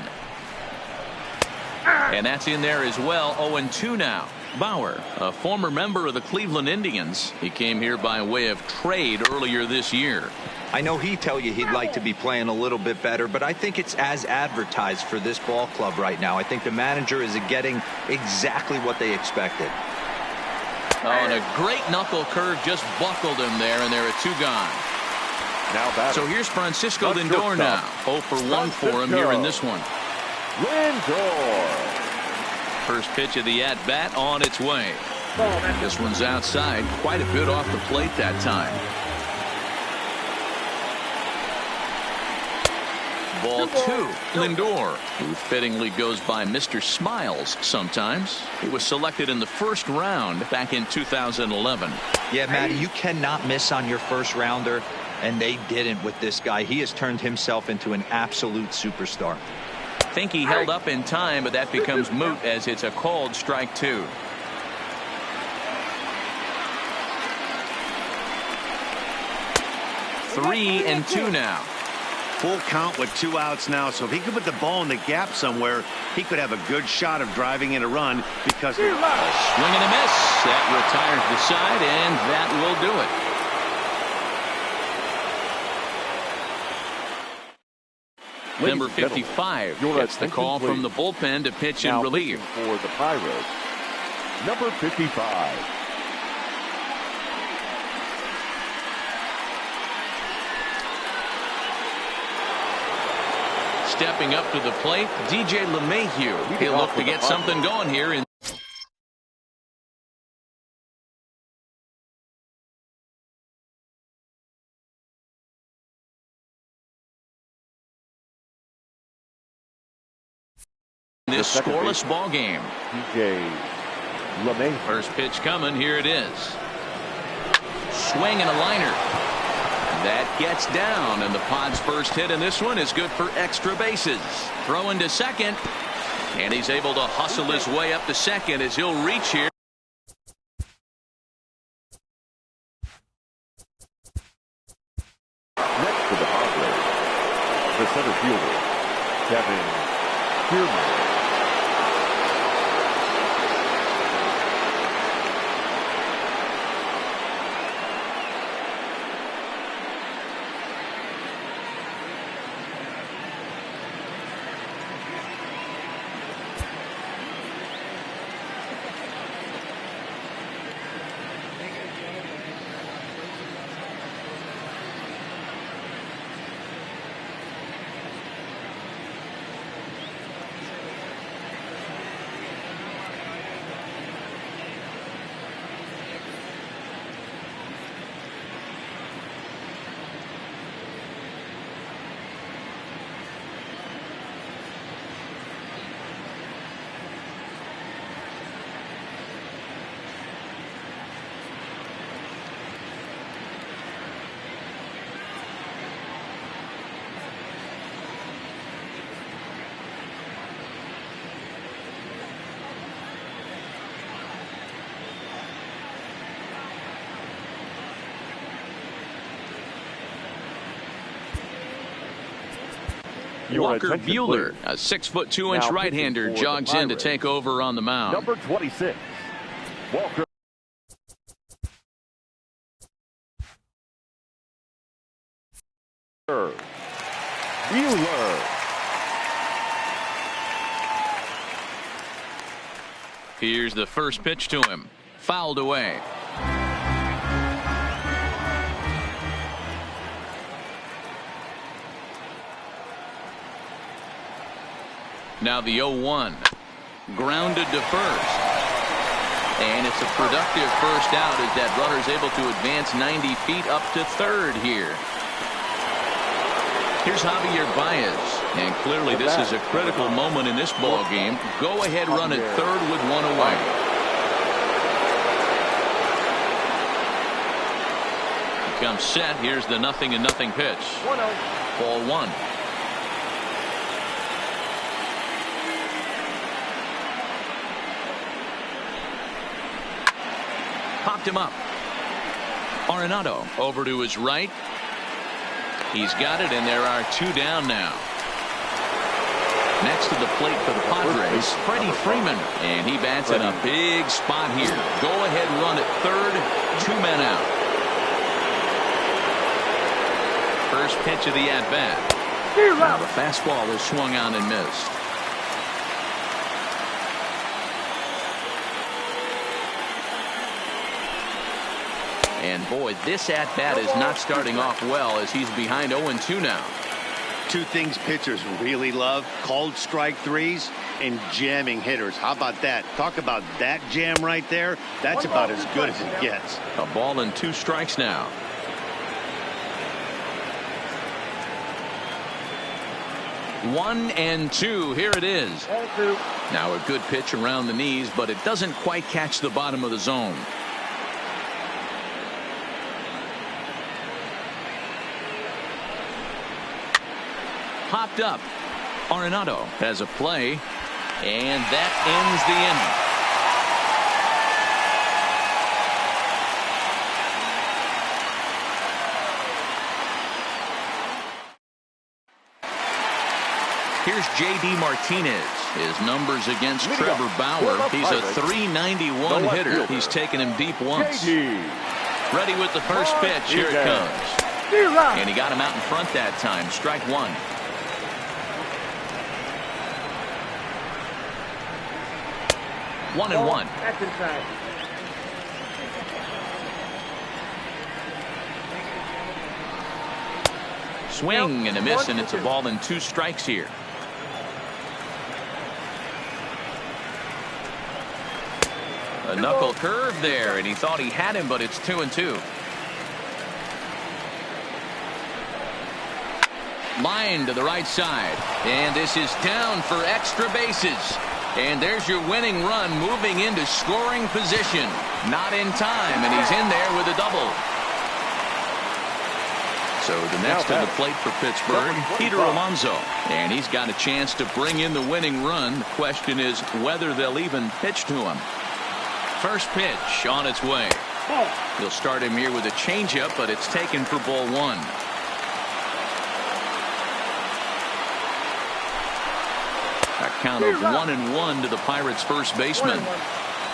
And that's in there as well. 0-2 now. Bauer, a former member of the Cleveland Indians. He came here by way of trade earlier this year. I know he'd tell you he'd like to be playing a little bit better, but I think it's as advertised for this ball club right now. I think the manager is getting exactly what they expected. Oh, and a great knuckle curve just buckled him there, and there are 2 gone. So here's Francisco Lindor now. 0 for 1 for him here in this one. Lindor. First pitch of the at-bat on its way. This one's outside, quite a bit off the plate that time. Ball 2, Lindor, who fittingly goes by Mr. Smiles sometimes. He was selected in the first round back in 2011. Yeah, Matty, you cannot miss on your first rounder, and they didn't with this guy. He has turned himself into an absolute superstar. I think he held up in time, but that becomes moot as it's a called strike 2. Three and 2 now. Full count with 2 outs now, so if he could put the ball in the gap somewhere, he could have a good shot of driving in a run because a swing and a miss. That retires the side, and that will do it. Number 55 gets the call from the bullpen to pitch in relief. For the Pirates, number 55. Stepping up to the plate, DJ LeMahieu. He'll look to get something going here in this scoreless ball game. DJ LeMahieu. First pitch coming. Here it is. Swing and a liner. That gets down, and the Pod's first hit in this one is good for extra bases. Throwing to second, and he's able to hustle his way up to second as he'll reach here. Next to the Padres, the center fielder, Kevin Kiermaier. Walker Buehler, a 6'2" right-hander, jogs in to take over on the mound. Number 26, Walker Buehler. Here's the first pitch to him. Fouled away. Now the 0-1. Grounded to first. And it's a productive first out as that runner's able to advance 90 feet up to third here. Here's Javier Baez. And clearly this is a critical moment in this ball game. Go ahead run at third with one away. He comes set. Here's the 0-0 pitch. Ball one. Popped him up. Arenado over to his right. He's got it, and there are two down now. Next to the plate for the Padres, Freddie Freeman, and he bats in a big spot here. Go ahead run at third, 2 men out. First pitch of the at-bat. Now the fastball is swung on and missed. And boy, this at-bat is not starting off well as he's behind 0-2 now. Two things pitchers really love: called strike threes and jamming hitters. How about that? Talk about that jam right there. That's about as good as it gets. A ball and 2 strikes now. One and two. Here it is. Now a good pitch around the knees, but it doesn't quite catch the bottom of the zone. Popped up. Arenado has a play, and that ends the inning. Here's J.D. Martinez. His numbers against Trevor Bauer. He's a .391 hitter. He's taken him deep once. Ready with the first pitch. Here it comes. And he got him out in front that time. Strike one. One and one. That's inside. Swing and a miss, and it's a ball and 2 strikes here. A knuckle curve there, and he thought he had him, but it's 2-2. Line to the right side, and this is down for extra bases. And there's your winning run, moving into scoring position. Not in time, and he's in there with a double. So the next to the plate for Pittsburgh, Peter Alonso. And he's got a chance to bring in the winning run. The question is whether they'll even pitch to him. First pitch on its way. He'll start him here with a changeup, but it's taken for ball one. A count of 1-1 to the Pirates' first baseman.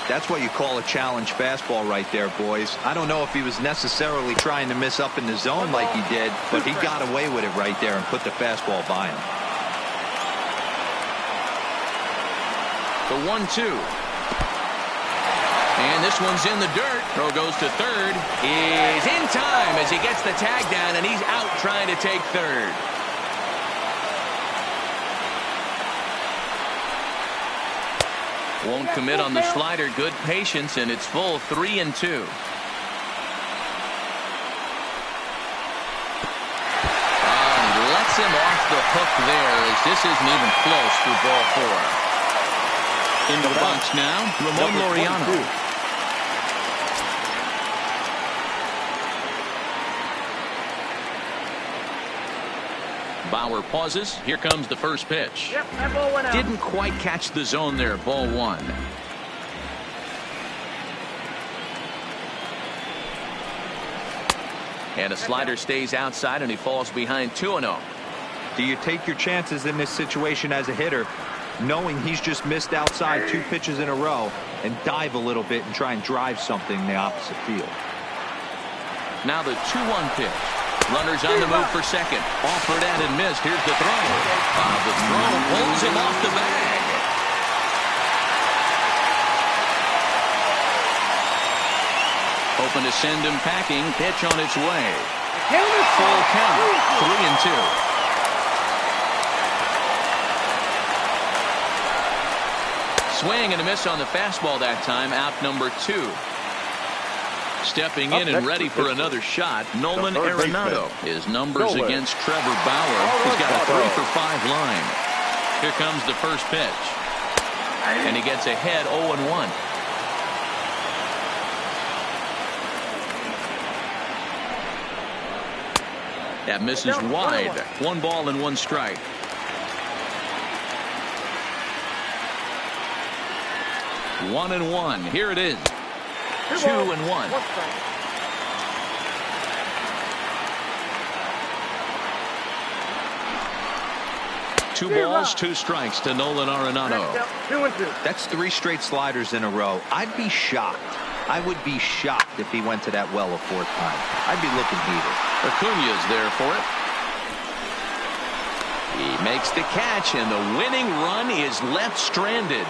That's what you call a challenge fastball right there, boys. I don't know if he was necessarily trying to miss up in the zone like he did, but he got away with it right there and put the fastball by him. The 1-2. And this one's in the dirt. Throw goes to third. Is in time as he gets the tag down, and he's out trying to take third. Won't commit on the slider. Good patience, and it's full 3-2. He lets him off the hook there as this isn't even close for ball 4. Into the box now, Ramon Laureano. Bauer pauses. Here comes the first pitch. Yep, that ball went out. Didn't quite catch the zone there. Ball 1. And a slider stays outside, and he falls behind 2-0. Do you take your chances in this situation as a hitter, knowing he's just missed outside 2 pitches in a row, and dive a little bit and try and drive something in the opposite field? Now the 2-1 pitch. Runners on the move for second. Offered and missed. Here's the throw. The throw pulls him off the bag. Hoping to send him packing. Pitch on its way. Full count. 3-2. Swing and a miss on the fastball that time. Out number 2. Stepping in and ready for another shot, Nolan Arenado. His numbers against Trevor Bauer. He's got a 3-for-5 line. Here comes the first pitch. And he gets ahead 0-1. That misses wide. 1 ball and 1 strike. One and one. Here it is. 2-1. 2 balls, 2 strikes to Nolan Arenado. 2-2. That's 3 straight sliders in a row. I'd be shocked. I would be shocked if he went to that well a 4th time. I'd be looking heated. Acuña's there for it. He makes the catch, and the winning run is left stranded.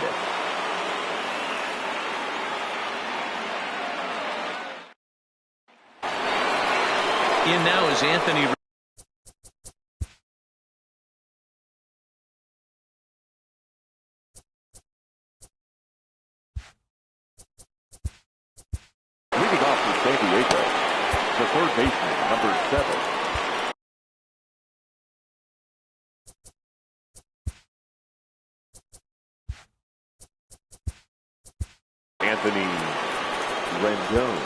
In now is Anthony. Leading off for San Diego, the third baseman, number 7. Anthony Rendon.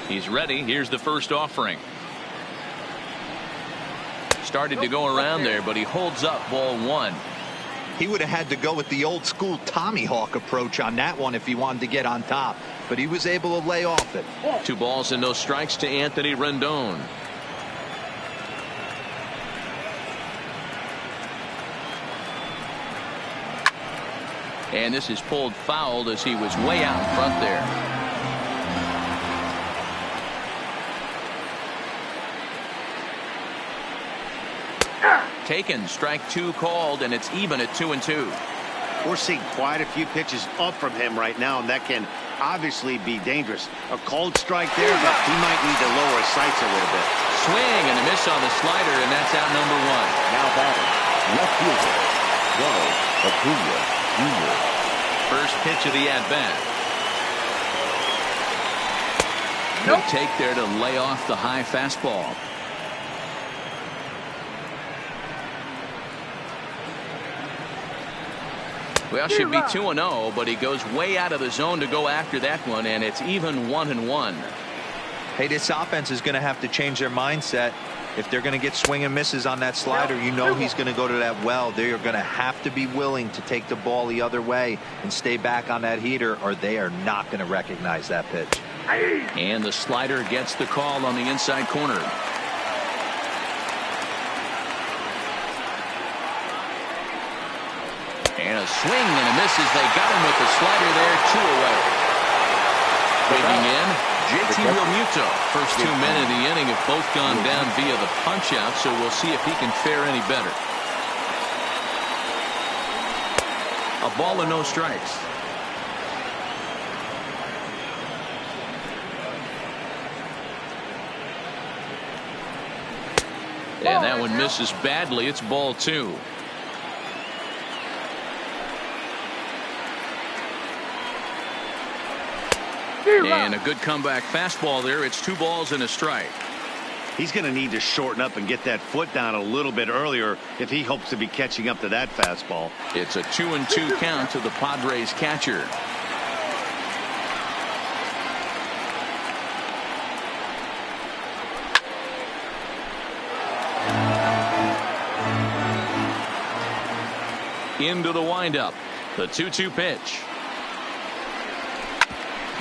He's ready. Here's the first offering. Started to go around there, but he holds up ball 1. He would have had to go with the old school Tommy Hawk approach on that one if he wanted to get on top, but he was able to lay off it. 2 balls and no strikes to Anthony Rendon. And this is pulled foul as he was way out in front there. Taken, strike 2 called, and it's even at 2-2. We're seeing quite a few pitches up from him right now, and that can obviously be dangerous. A called strike there, but he might need to lower his sights a little bit. Swing and a miss on the slider, and that's out number 1. Now batting, left fielder, Ronald Acuña Jr. First pitch of the at-bat. Good take there to lay off the high fastball. Well, should be 2-0, but he goes way out of the zone to go after that one, and it's even 1-1. Hey, this offense is going to have to change their mindset. If they're going to get swing and misses on that slider, you know he's going to go to that well. They are going to have to be willing to take the ball the other way and stay back on that heater, or they are not going to recognize that pitch. And the slider gets the call on the inside corner. And a swing and a miss as they got him with the slider there. 2 away. Digging in, JT Realmuto. First 2 men of the inning have both gone down via the punch out, so we'll see if he can fare any better. A ball and no strikes. And that one misses badly. It's ball 2. And a good comeback fastball there. It's 2 balls and a strike. He's going to need to shorten up and get that foot down a little bit earlier if he hopes to be catching up to that fastball. It's a 2-2 count to the Padres catcher. Into the windup. The 2-2 pitch.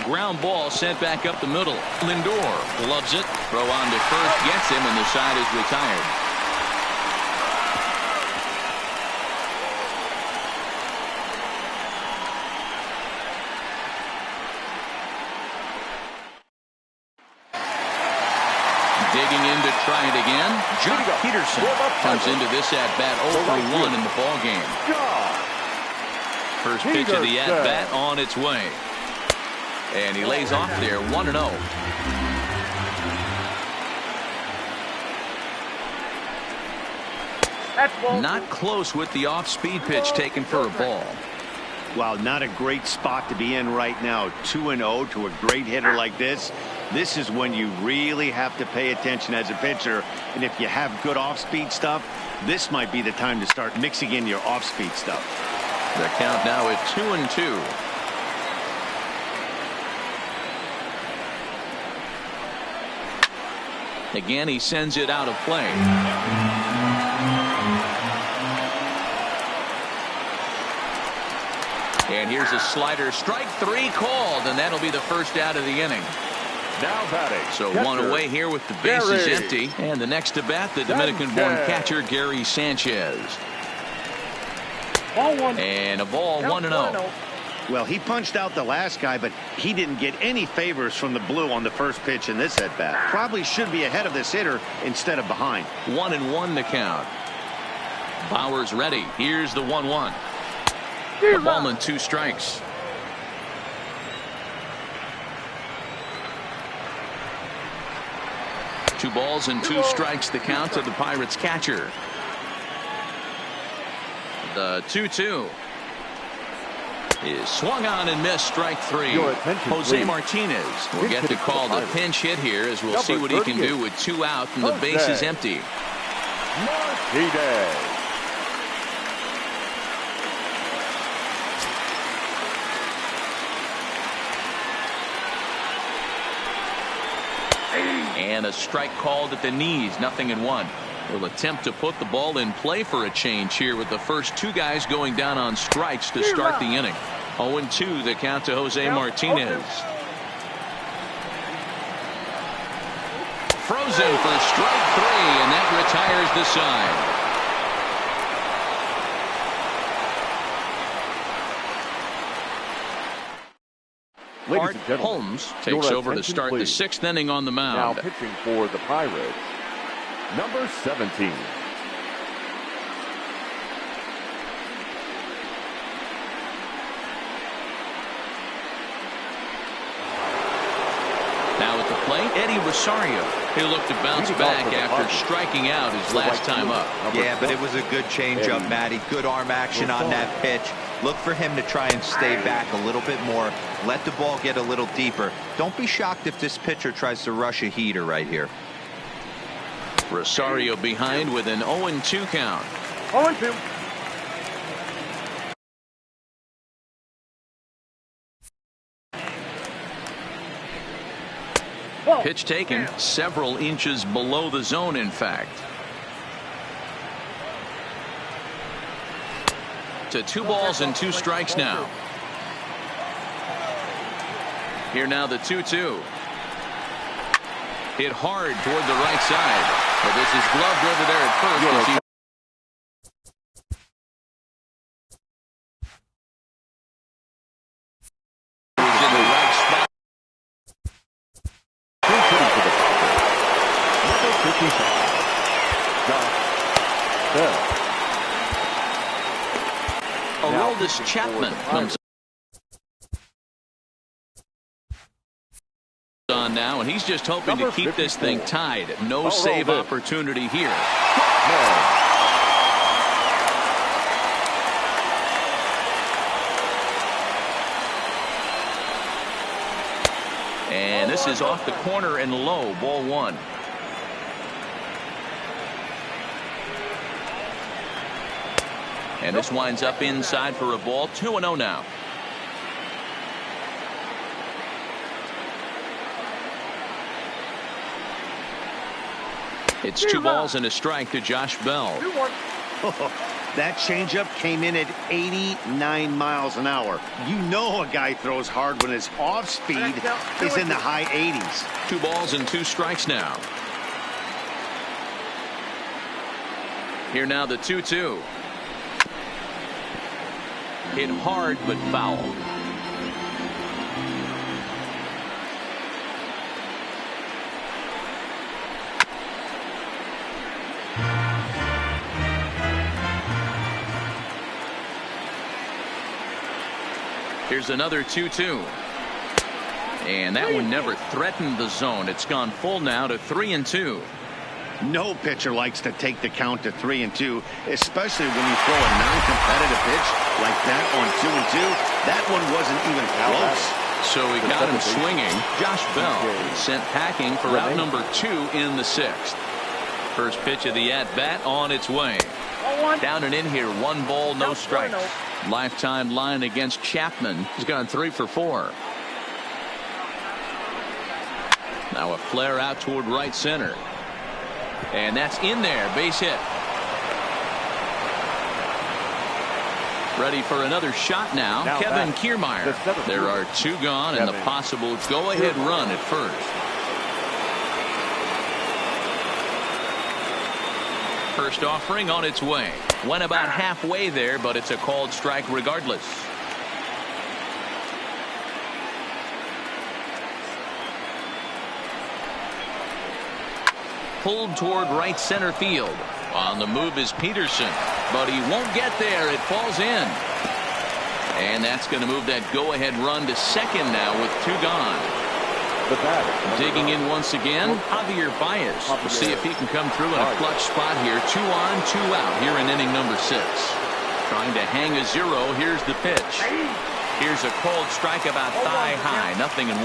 Ground ball sent back up the middle. Lindor loves it. Throw on to first gets him, and the side is retired. Digging in to try it again. Jock Peterson comes into this at-bat 0-for-1 in the ball game. First pitch of the at-bat on its way. And he lays off there 1-0. Not close with the off-speed pitch taken for a ball. Wow, not a great spot to be in right now. 2-0 to a great hitter like this. This is when you really have to pay attention as a pitcher. And if you have good off-speed stuff, this might be the time to start mixing in your off-speed stuff. The count now at 2-2. Again, he sends it out of play. And here's a slider. Strike 3 called, and that'll be the first out of the inning. Now batting. So one away here with the bases empty. And the next to bat, the Dominican-born catcher, Gary Sanchez. Ball 1. And a ball 1-0. Well, he punched out the last guy, but he didn't get any favors from the blue on the first pitch in this at bat. Probably should be ahead of this hitter instead of behind. 1-1 the count. Bauer's ready. Here's the 1-1. A ball and 2 strikes. Two balls and 2 strikes the count to the Pirates catcher. The 2-2 is swung on and missed. Strike 3. Jose Martinez will get to call the pinch hit here, as we'll see what he can do with 2 out and the base is empty. Martinez. And a strike called at the knees. 0-1. Will attempt to put the ball in play for a change here with the first 2 guys going down on strikes to start the inning. 0-2 the count to Jose Martinez. Frozen for strike 3, and that retires the side. Art Holmes takes over to start the 6th inning on the mound. Now pitching for the Pirates, number 17. Now at the plate, Eddie Rosario. He'll look to bounce back after striking out his last time up. Yeah, but it was a good changeup, Matty. Good arm action on that pitch. Look for him to try and stay back a little bit more. Let the ball get a little deeper. Don't be shocked if this pitcher tries to rush a heater right here. Rosario behind with an 0-2 count. 0-2. Pitch taken several inches below the zone, in fact. To 2 balls and 2 strikes now. Here now the 2-2. Hit hard toward the right side. But this is gloved over there at first as he was in the right spot. Aroldis Chapman comes on now, and he's just hoping to keep this thing tied. No save opportunity here. And this is off the corner and low. Ball 1. And this winds up inside for a ball. 2-0 now. It's 2 balls and a strike to Josh Bell. That changeup came in at 89 miles an hour. You know a guy throws hard when his off speed is in the high 80s. 2 balls and 2 strikes now. Here now the 2-2. Hit hard but foul. Here's another 2-2. And that one never threatened the zone. It's gone full now to 3-2. No pitcher likes to take the count to 3-2, especially when you throw a non-competitive pitch like that on 2-2. That one wasn't even close. So he got him swinging. Josh Bell sent packing for out number 2 in the 6th. First pitch of the at-bat on its way. Down and in here, 1 ball, no strikes. Lifetime line against Chapman. He's gone 3 for 4. Now a flare out toward right center. And that's in there. Base hit. Ready for another shot now Kevin Kiermaier. There are 2 gone and the possible go-ahead run at first. First offering on its way. Went about halfway there, but it's a called strike regardless. Pulled toward right center field. On the move is Peterson, but he won't get there. It falls in. And that's going to move that go-ahead run to second now with 2 gone. Digging in once again, Javier Baez. We'll see if he can come through in a clutch spot here. 2 on, 2 out here in inning number 6. Trying to hang a 0. Here's the pitch. Here's a cold strike about thigh high. 0-1.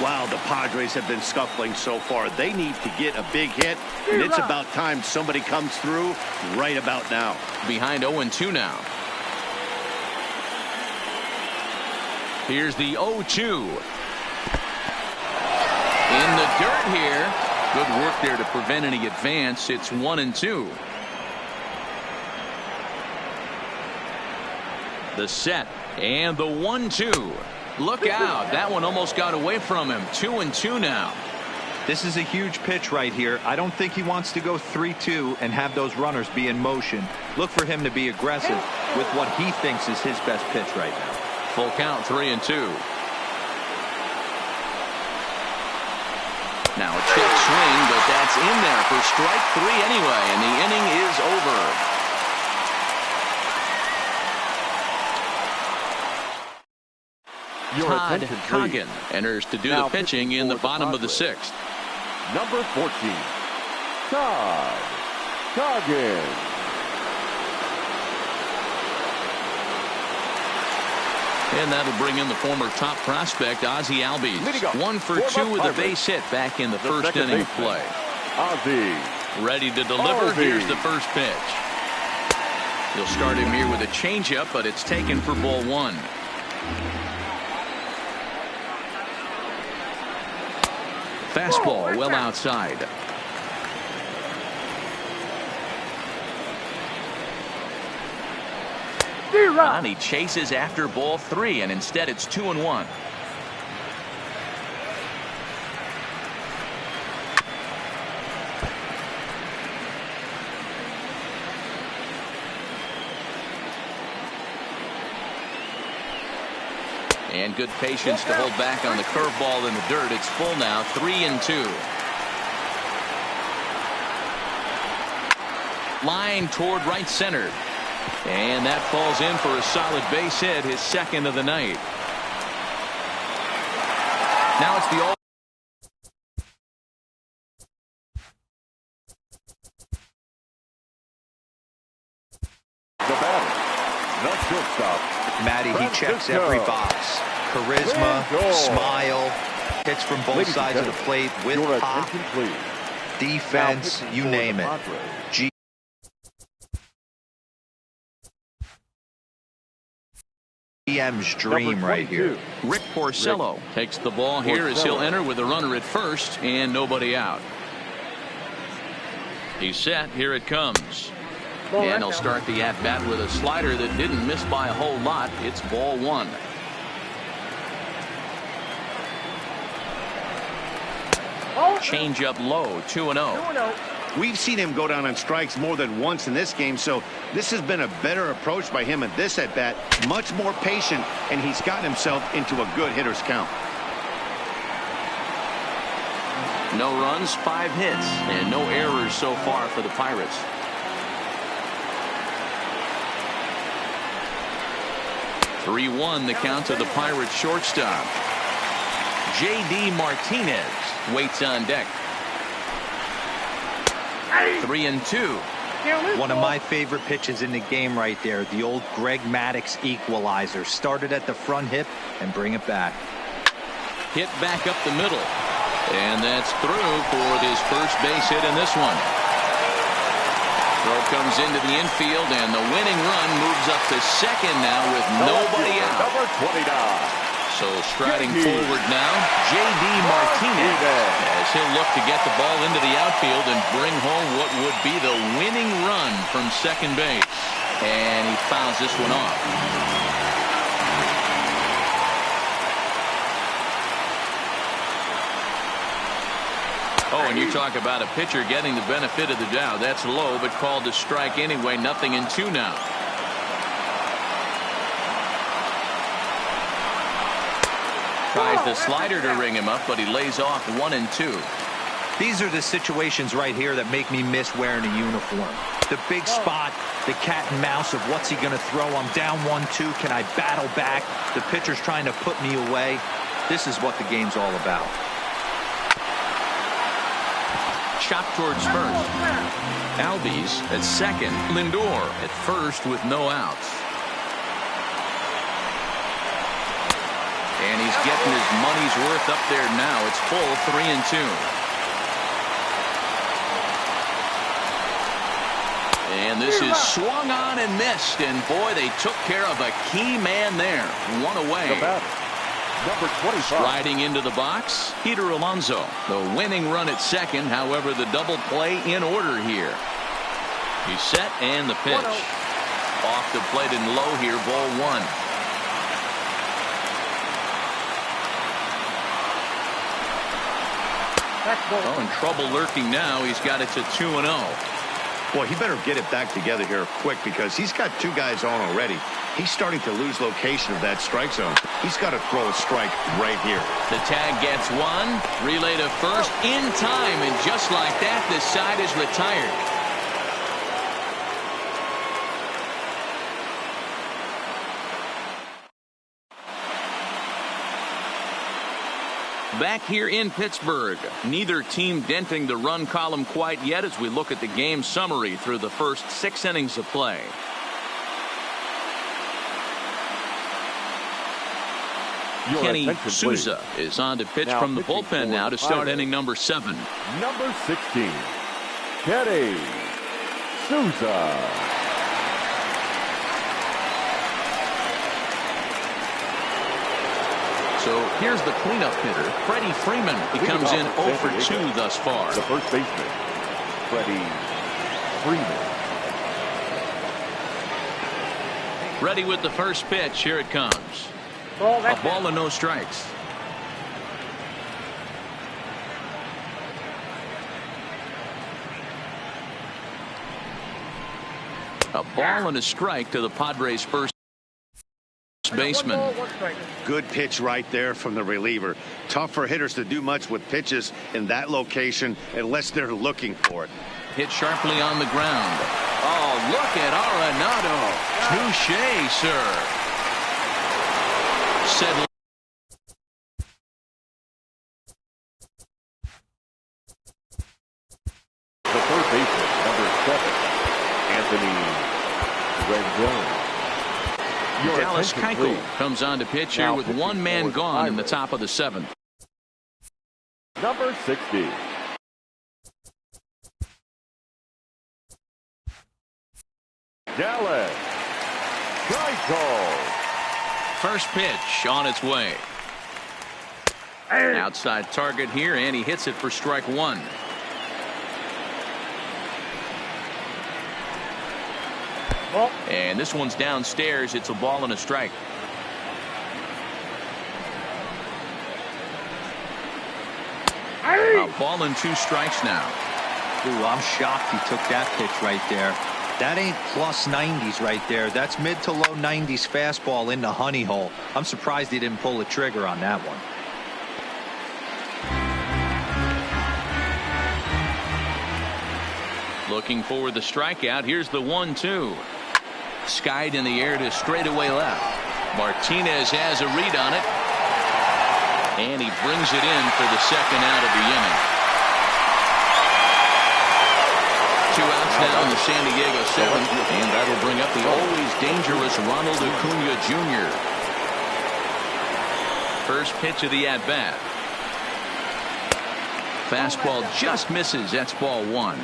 Wow, the Padres have been scuffling so far. They need to get a big hit, and it's about time somebody comes through right about now. Behind 0-2 now. Here's the 0-2. In the dirt here. Good work there to prevent any advance. It's 1-2. The set and the 1-2. Look out. That one almost got away from him. 2-2 now. This is a huge pitch right here. I don't think he wants to go 3-2 and have those runners be in motion. Look for him to be aggressive with what he thinks is his best pitch right now. Full count, 3-2. Now a check swing, but that's in there for strike 3 anyway, and the inning is over. Todd Coggin enters to do the pitching in the bottom of the 6th. Number 14, Todd Coggin. And that'll bring in the former top prospect Ozzie Albies. 1 for 2 with a base hit back in the first inning of play. Ozzie. Ready to deliver. Here's the first pitch. He'll start him here with a changeup, but it's taken for ball 1. Fastball well outside. And he chases after ball 3, and instead it's 2-1. And good patience to hold back on the curveball in the dirt. It's full now, 3-2. Line toward right center. And that falls in for a solid base hit, his second of the night. Now it's the all. The batter, the shortstop. Matty, he checks every box. Charisma, smile, hits from both sides of the plate with pop, defense, you name it. GM's dream right here. Rick Porcello takes the ball here as he'll enter with a runner at first and nobody out. He's set. Here it comes. And they'll start the at-bat with a slider that didn't miss by a whole lot. It's ball one. Change up low, 2-0. We've seen him go down on strikes more than once in this game, so this has been a better approach by him at this at-bat. Much more patient, and he's gotten himself into a good hitter's count. No runs, 5 hits, and no errors so far for the Pirates. (3-1) the count to the Pirates shortstop. J.D. Martinez waits on deck. 3-2. One of my favorite pitches in the game right there. The old Greg Maddux equalizer. Started at the front hip and bring it back. Hit back up the middle. And that's through for his first base hit in this one. Throw comes into the infield, and the winning run moves up to second now with nobody out. Number 29. So striding forward now, J.D. Martinez, as he'll look to get the ball into the outfield and bring home what would be the winning run from second base. And he fouls this one off. Oh, and you talk about a pitcher getting the benefit of the doubt. That's low, but called a strike anyway. 0-2 now. Tries the slider to ring him up, but he lays off 1-2. These are the situations right here that make me miss wearing a uniform. The big spot, the cat and mouse of what's he going to throw. I'm down 1-2. Can I battle back? The pitcher's trying to put me away. This is what the game's all about. Chop towards first. Albies at second. Lindor at first with no outs. And he's getting his money's worth up there now. It's full 3-2. And this is swung on and missed. And boy, they took care of a key man there. One away. Number 25. Striding into the box, Peter Alonso. The winning run at second. However, the double play in order here. He's set and the pitch. Off the plate and low here, ball one. Oh, in trouble lurking now. He's got it to 2-0. Boy, he better get it back together here quick because he's got 2 guys on already. He's starting to lose location of that strike zone. He's got to throw a strike right here. The tag gets one. Relay to first in time. And just like that, the side is retired. Back here in Pittsburgh, neither team denting the run column quite yet as we look at the game summary through the first 6 innings of play. Kenny Souza is on to pitch from the bullpen now to start inning number 7. Number 16, Kenny Souza. So here's the cleanup hitter, Freddie Freeman. He comes in 0 for 2 thus far. The first baseman, Freddie Freeman. Ready with the first pitch. Here it comes. A ball and no strikes. A ball and a strike to the Padres' first baseman. Good pitch right there from the reliever. Tough for hitters to do much with pitches in that location unless they're looking for it. Hit sharply on the ground. Oh, look at Arenado. Touché, sir. Said The third baseman, number 7, Anthony Rendon. Dallas Keuchel comes on to pitch here with one man gone in the top of the 7th. Number 60. Dallas Keuchel. First pitch on its way. Outside target here, and he hits it for strike 1. Ball. And this one's downstairs. It's a ball and a strike. A ball and 2 strikes now. Ooh, I'm shocked he took that pitch right there. That ain't plus 90s right there. That's mid to low 90s fastball in the honey hole. I'm surprised he didn't pull the trigger on that one. Looking for the strikeout. Here's the 1-2. Skied in the air to straightaway left. Martinez has a read on it. And he brings it in for the second out of the inning. 2 outs now in the San Diego 7th. And that'll bring up the always dangerous Ronald Acuna Jr. First pitch of the at-bat. Fastball just misses. That's ball 1.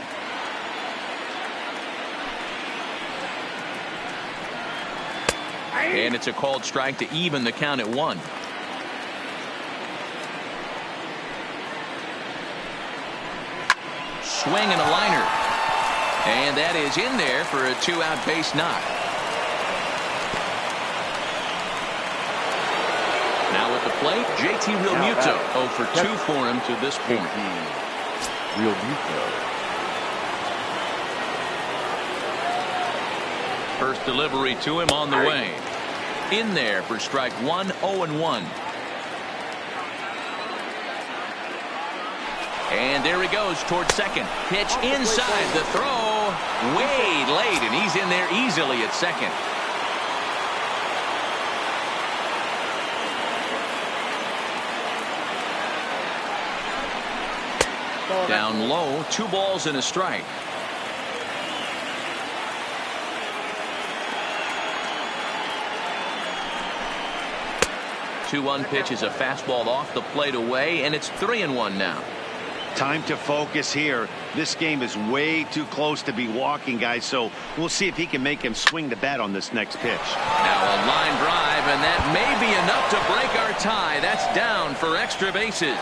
And it's a called strike to even the count at 1. Swing and a liner. And that is in there for a 2-out base knock. Now at the plate, JT Realmuto. 0 for 2 for him to this point. Realmuto. First delivery to him on the way. In there for strike 1, 0-1. And there he goes towards second. Pitch inside, the throw way late, and he's in there easily at second. Down low, 2 balls and a strike. Two 1 pitch is a fastball off the plate away, and it's 3-1 now. Time to focus here. This game is way too close to be walking, guys, so we'll see if he can make him swing the bat on this next pitch. Now a line drive, and that may be enough to break our tie. That's down for extra bases.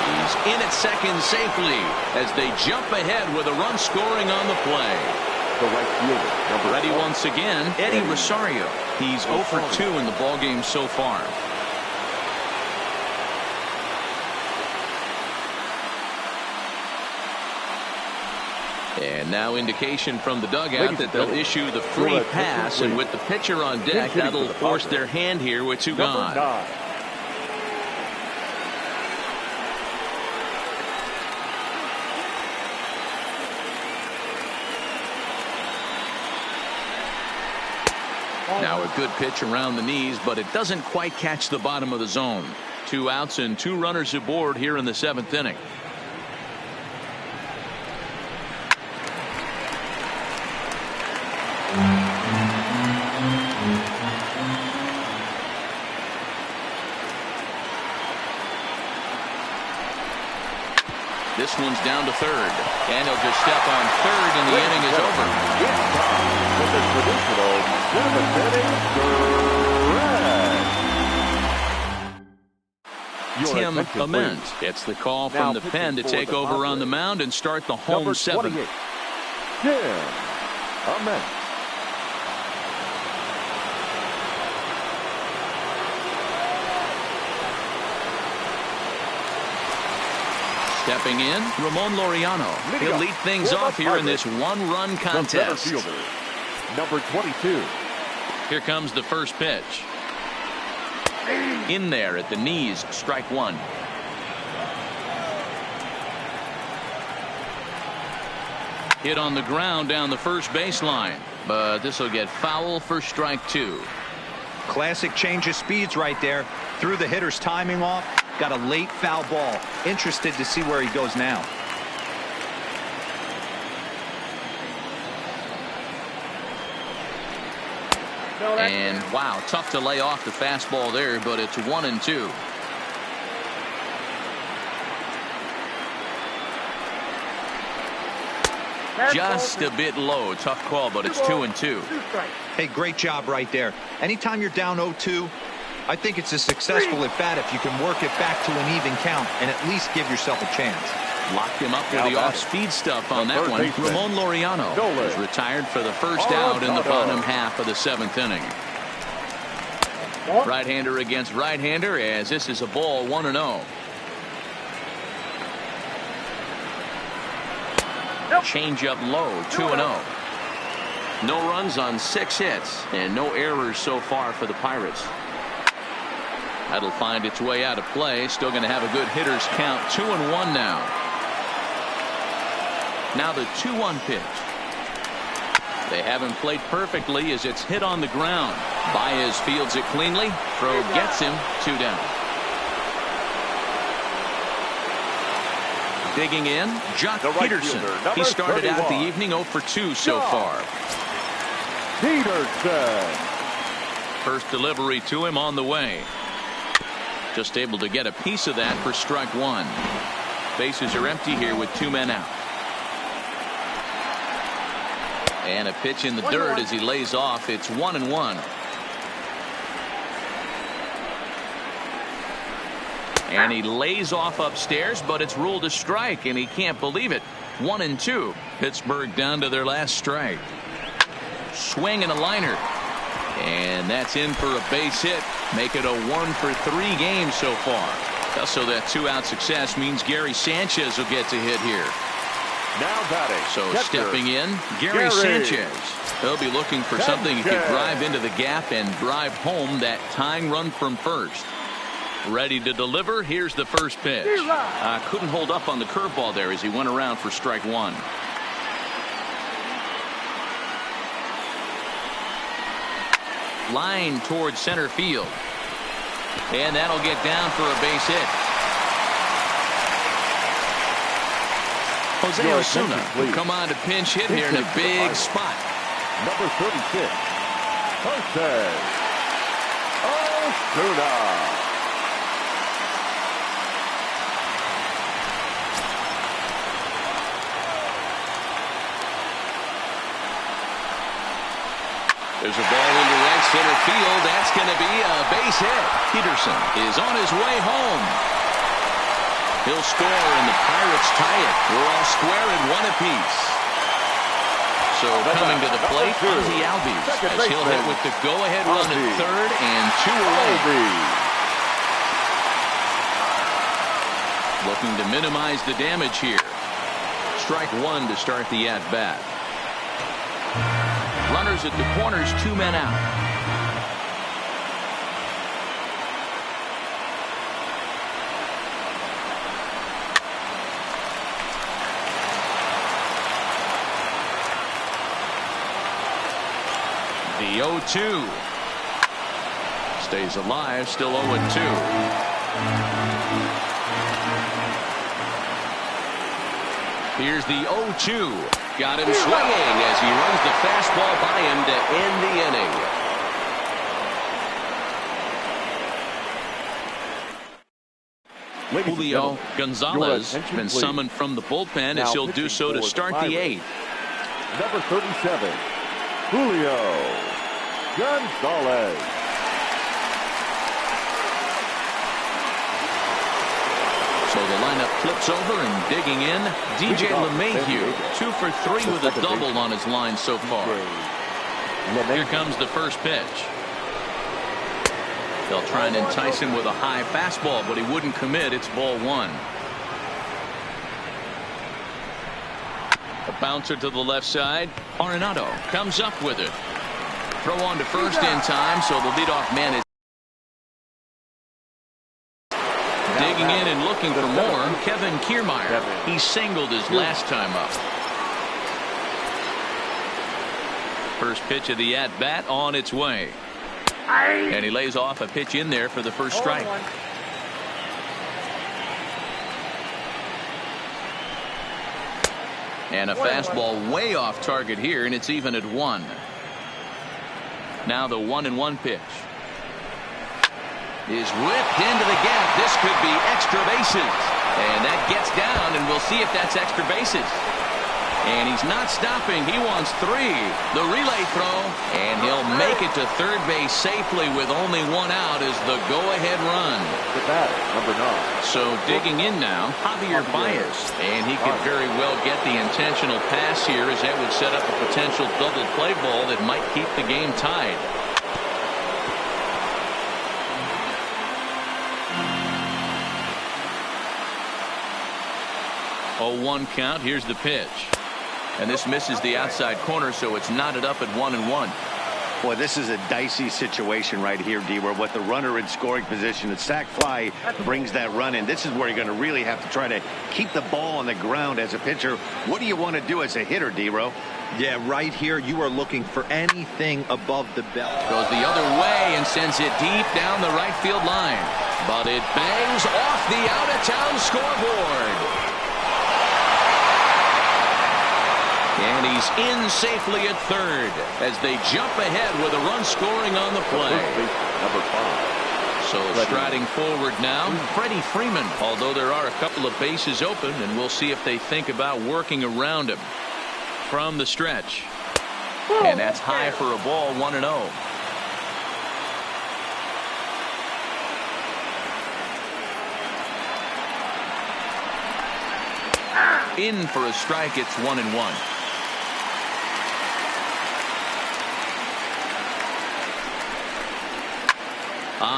He's in at second safely as they jump ahead with a run scoring on the play. The right fielder, Ready once again, Eddie Rosario. He's 0 for 2 in the ballgame so far. And now indication from the dugout that they'll issue the free pass, and with the pitcher on deck, that'll force their hand here with 2 gone. Now a good pitch around the knees, but it doesn't quite catch the bottom of the zone. 2 outs and 2 runners aboard here in the 7th inning. This one's down to third, and he'll just step on third, and the inning is over. It's time for the traditional 7th inning stretch. Tim Ament gets the call from the pen to take over on the mound and start the home 7th. Tim Ament. Stepping in, Ramon Laureano. He'll lead things off here in this 1-run contest. Fielder, number 22. Here comes the first pitch. In there at the knees, strike 1. Hit on the ground down the first baseline, but this will get foul for strike 2. Classic change of speeds right there. Threw the hitter's timing off. Got a late foul ball. Interested to see where he goes now. And wow, tough to lay off the fastball there, but it's 1-2. Just a bit low. Tough call, but it's 2-2. Hey, great job right there. Anytime you're down 0-2, I think it's a successful at bat if you can work it back to an even count and at least give yourself a chance. Locked him up with the off-speed stuff on that one. Ramon Laureano is retired for the first out in the bottom half of the 7th inning. Right-hander against right-hander, as this is a ball 1-0. Change up low, 2-0. No runs on 6 hits and no errors so far for the Pirates. That'll find its way out of play. Still going to have a good hitter's count. 2-1 now. Now the 2-1 pitch. They haven't played perfectly as it's hit on the ground. Baez fields it cleanly. Throw gets him. 2 down. Digging in, Jock Peterson. He started out the evening 0 for 2 so far. Peterson. First delivery to him on the way. Just able to get a piece of that for strike 1. Bases are empty here with 2 men out. And a pitch in the dirt as he lays off. It's 1-1. And he lays off upstairs, but it's ruled a strike, and he can't believe it. 1-2. Pittsburgh down to their last strike. Swing and a liner. And that's in for a base hit. Make it a 1 for 3 games so far. Also, that 2-out success means Gary Sanchez will get to hit here. Now batting. So stepping in, Gary Sanchez. He'll be looking for something he could drive into the gap and drive home that tying run from first. Ready to deliver. Here's the first pitch. Couldn't hold up on the curveball there as he went around for strike 1. Line towards center field. And that'll get down for a base hit. Jose Osuna will come on to pinch hit here in a big spot. Number 36, Jose Osuna. There's a ball into right center field. That's going to be a base hit. Peterson is on his way home. He'll score and the Pirates tie it. We're all square at 1 apiece. So coming to the plate, Ozzie Albies, as he'll hit with the go-ahead run at third and 2 away. Looking to minimize the damage here. Strike 1 to start the at-bat. Runners at the corners, 2 men out. The 0-2 stays alive, still 0-2. Here's the 0-2. Got him swinging as he runs the fastball by him to end the inning. Julio Gonzalez has been summoned from the bullpen as he'll do so to start the 8th. Number 37, Julio Gonzalez. So the lineup flips over and digging in, DJ LeMahieu, 2 for 3 with a double on his line so far. Here comes the first pitch. They'll try and entice him with a high fastball, but he wouldn't commit. It's ball 1. A bouncer to the left side. Arenado comes up with it. Throw on to first in time, so the leadoff man is digging in and looking for more. Kevin Kiermaier. He singled his last time up. First pitch of the at-bat on its way. And he lays off a pitch in there for the first strike. And a fastball way off target here, and it's even at 1. Now the 1-1 pitch is ripped into the gap. This could be extra bases. And that gets down, and we'll see if that's extra bases. And he's not stopping. He wants 3. The relay throw. And he'll make it to third base safely with only 1 out as the go-ahead run. The batter, number 9. So digging in now, Javier Baez. And he could very well get the intentional pass here, as that would set up a potential double play ball that might keep the game tied. Oh, 1 count. Here's the pitch. And this misses the outside corner, so it's knotted up at 1-1. Boy, this is a dicey situation right here, D, where with the runner in scoring position, the sac fly brings that run in. This is where you're going to really have to try to keep the ball on the ground as a pitcher. What do you want to do as a hitter, D-Ro? Yeah, right here, you are looking for anything above the belt. Goes the other way and sends it deep down the right field line. But it bangs off the out-of-town scoreboard. And he's in safely at third as they jump ahead with a run scoring on the play. Number 5. So striding forward now, Freddie Freeman, although there are a couple of bases open, and we'll see if they think about working around him. From the stretch. And that's high for a ball, 1-0. In for a strike, it's 1-1.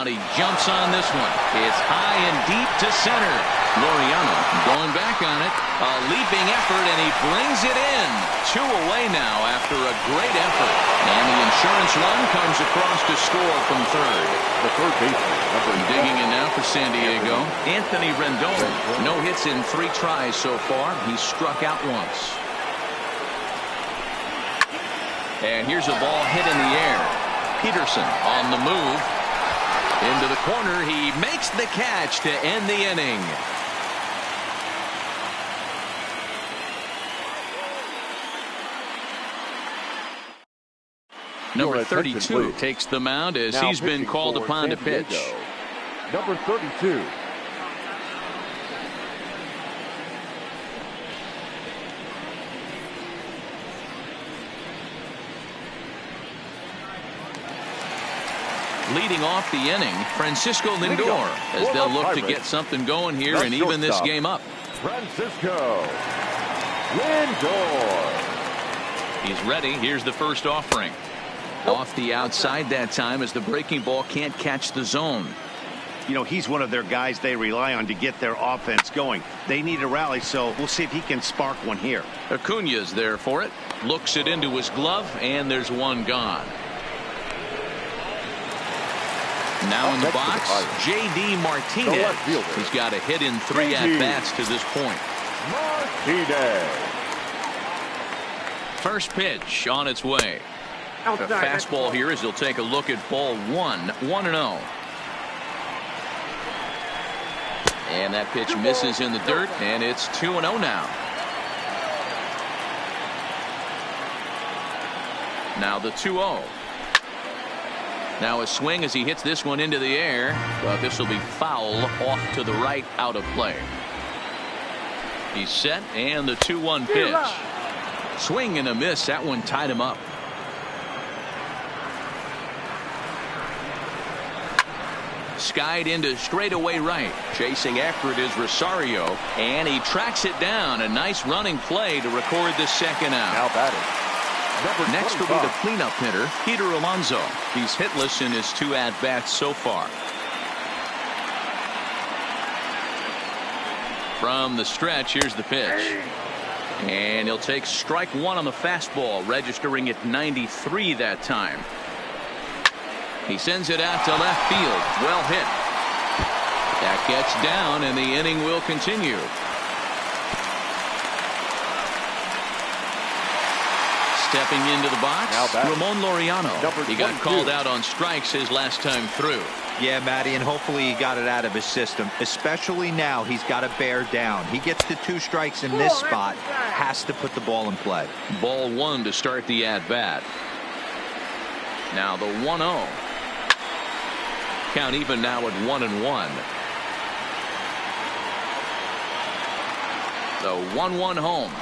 He jumps on this one. It's high and deep to center. Laureano going back on it. A leaping effort, and he brings it in. 2 away now after a great effort. And the insurance run comes across to score from third. The third baseman. Digging in now for San Diego, Anthony Rendon. No hits in 3 tries so far. He's struck out once. And here's a ball hit in the air. Peterson on the move. Into the corner, he makes the catch to end the inning. Number 32 takes the mound as he's been called upon to pitch. Number 32. Leading off the inning, Francisco Lindor, as they'll look to get something going here and even this game up. Francisco Lindor. He's ready. Here's the first offering. Off the outside that time as the breaking ball can't catch the zone. You know, he's one of their guys they rely on to get their offense going. They need a rally, so we'll see if he can spark one here. Acuna's there for it. Looks it into his glove, and there's one gone. Now in the box, J.D. Martinez. He's got a hit in 3 at-bats to this point. Martinez. First pitch on its way. A fastball here as he'll take a look at ball 1, 1-0. And that pitch misses in the dirt, and it's 2-0 now. Now the 2-0. Now a swing as he hits this one into the air, but this will be foul off to the right, out of play. He's set, and the 2-1 pitch. Swing and a miss. That one tied him up. Skied into straightaway right. Chasing after it is Rosario, and he tracks it down. A nice running play to record the second out. Now batting. Next will be the cleanup hitter, Peter Alonso. He's hitless in his 2 at-bats so far. From the stretch, here's the pitch. And he'll take strike 1 on the fastball, registering at 93 that time. He sends it out to left field. Well hit. That gets down, and the inning will continue. Stepping into the box, Ramon Laureano. He got called out on strikes his last time through. Yeah, Matty, and hopefully he got it out of his system. Especially now, he's got to bear down. He gets the 2 strikes in this spot, has to put the ball in play. Ball 1 to start the at-bat. Now the 1-0. Count even now at 1-1. The 1-1 home.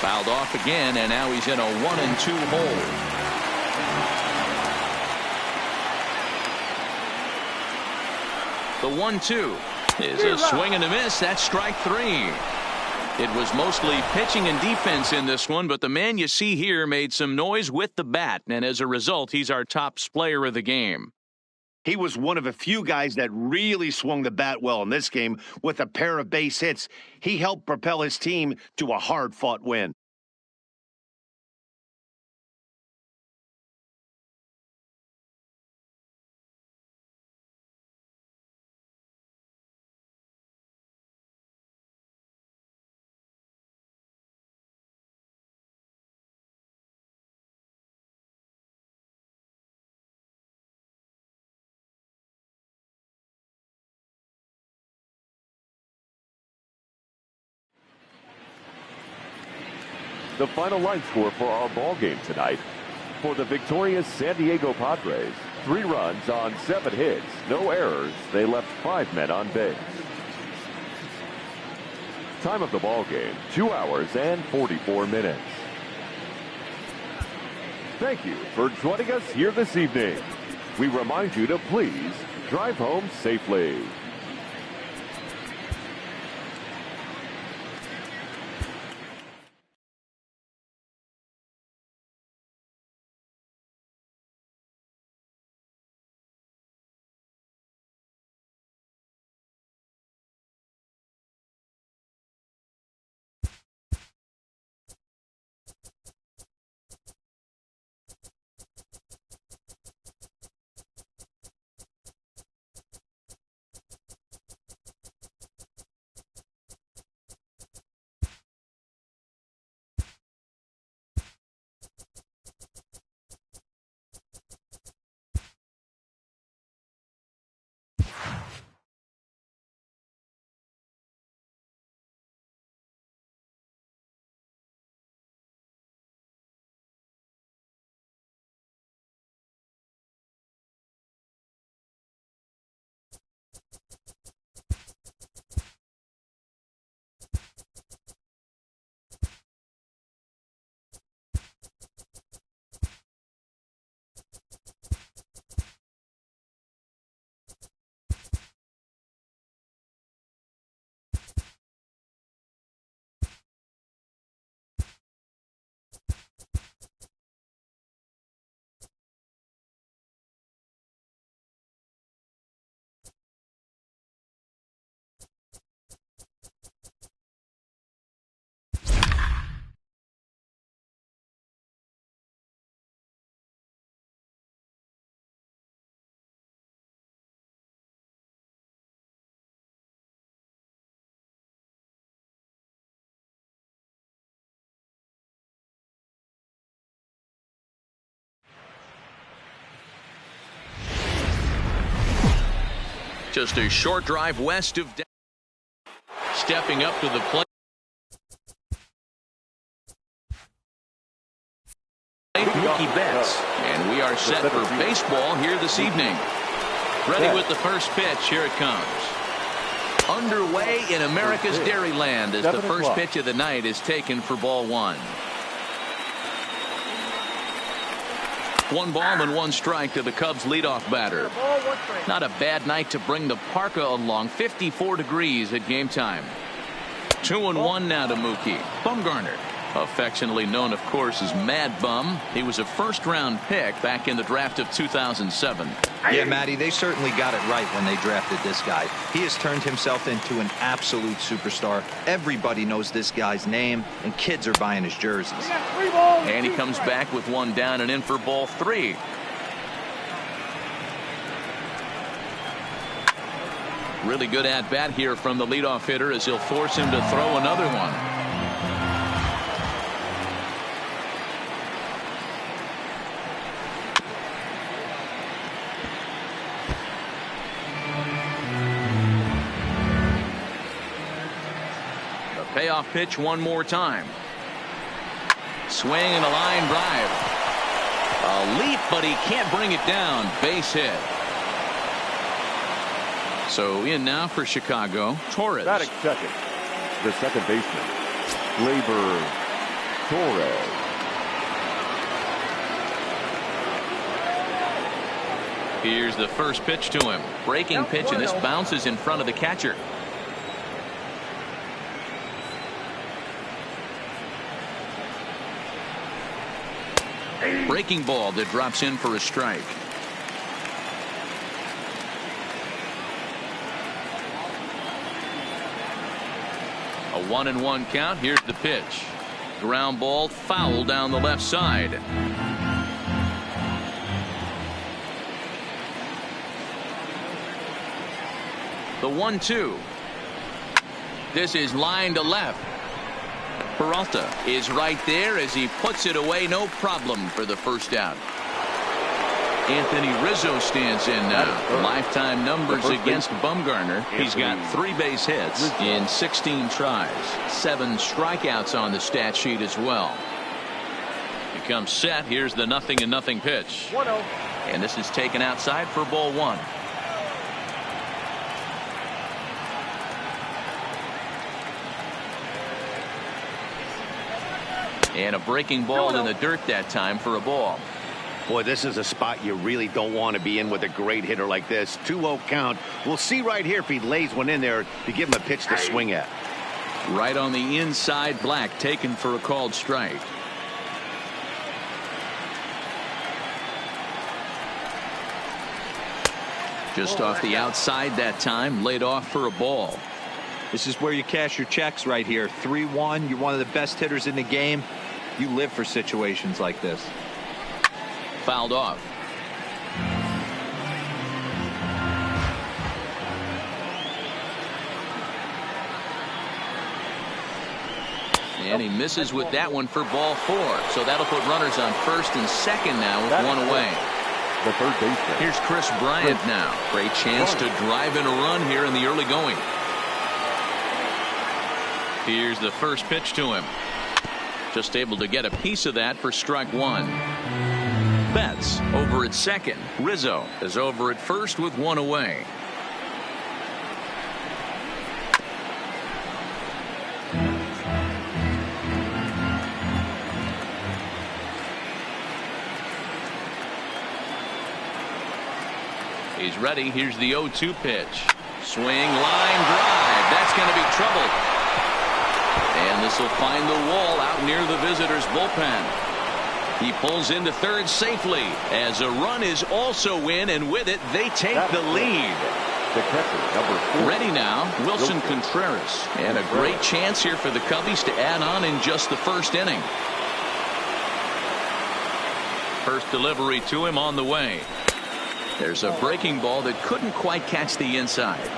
Fouled off again, and now he's in a 1-2 hole. The 1-2 is a swing and a miss. That's strike 3. It was mostly pitching and defense in this one, but the man you see here made some noise with the bat, and as a result, he's our top player of the game. He was one of a few guys that really swung the bat well in this game with a pair of base hits. He helped propel his team to a hard-fought win. The final line score for our ball game tonight. For the victorious San Diego Padres, 3 runs on 7 hits, no errors. They left 5 men on base. Time of the ball game, 2 hours and 44 minutes. Thank you for joining us here this evening. We remind you to please drive home safely. Just a short drive west of stepping up to the plate. Mookie Betts, and we are set for baseball here this evening. Ready with the first pitch. Here it comes. Underway in America's Dairyland as the first pitch of the night is taken for ball 1. 1 ball and 1 strike to the Cubs leadoff batter. Not a bad night to bring the parka along. 54 degrees at game time. 2-1 now to Mookie. Bumgarner, affectionately known, of course, as Mad Bum. He was a first-round pick back in the draft of 2007. Yeah, Matty, they certainly got it right when they drafted this guy. He has turned himself into an absolute superstar. Everybody knows this guy's name, and kids are buying his jerseys. And he comes back with 1 down and in for ball 3. Really good at-bat here from the leadoff hitter as he'll force him to throw another one. Payoff pitch one more time. Swing and a line drive. A leap, but he can't bring it down. Base hit. So in now for Chicago, Torres. Batting second, the second baseman, Labor Torres. Here's the first pitch to him. Breaking pitch, and this bounces in front of the catcher. Breaking ball that drops in for a strike. A 1-1 count. Here's the pitch. Ground ball, foul down the left side. The 1-2. This is line to left. Peralta is right there as he puts it away. No problem for the first out. Anthony Rizzo stands in now. Lifetime numbers against Bumgarner. He's got 3 base hits in 16 tries. 7 strikeouts on the stat sheet as well. He comes set. Here's the 0-0 pitch. 1-0. And this is taken outside for ball 1. And a breaking ball in the dirt that time for a ball. Boy, this is a spot you really don't want to be in with a great hitter like this. 2-0 count. We'll see right here if he lays one in there to give him a pitch to swing at. Right on the inside, Black taken for a called strike. Just off the outside that time, laid off for a ball. This is where you cash your checks right here. 3-1. You're one of the best hitters in the game. You live for situations like this. Fouled off. And he misses with that one for ball 4. So that'll put runners on first and second now with 1 away. The third baseman. Here's Chris Bryant now. Great chance to drive in a run here in the early going. Here's the first pitch to him. Just able to get a piece of that for strike 1. Betts over at second. Rizzo is over at first with 1 away. He's ready. Here's the 0-2 pitch. Swing, line drive. That's going to be trouble. And this will find the wall out near the visitors' bullpen. He pulls into third safely as a run is also in, and with it they take the lead. The catcher, number 4. Ready now, Wilson Contreras. And a great chance here for the Cubbies to add on in just the first inning. First delivery to him on the way. There's a breaking ball that couldn't quite catch the inside.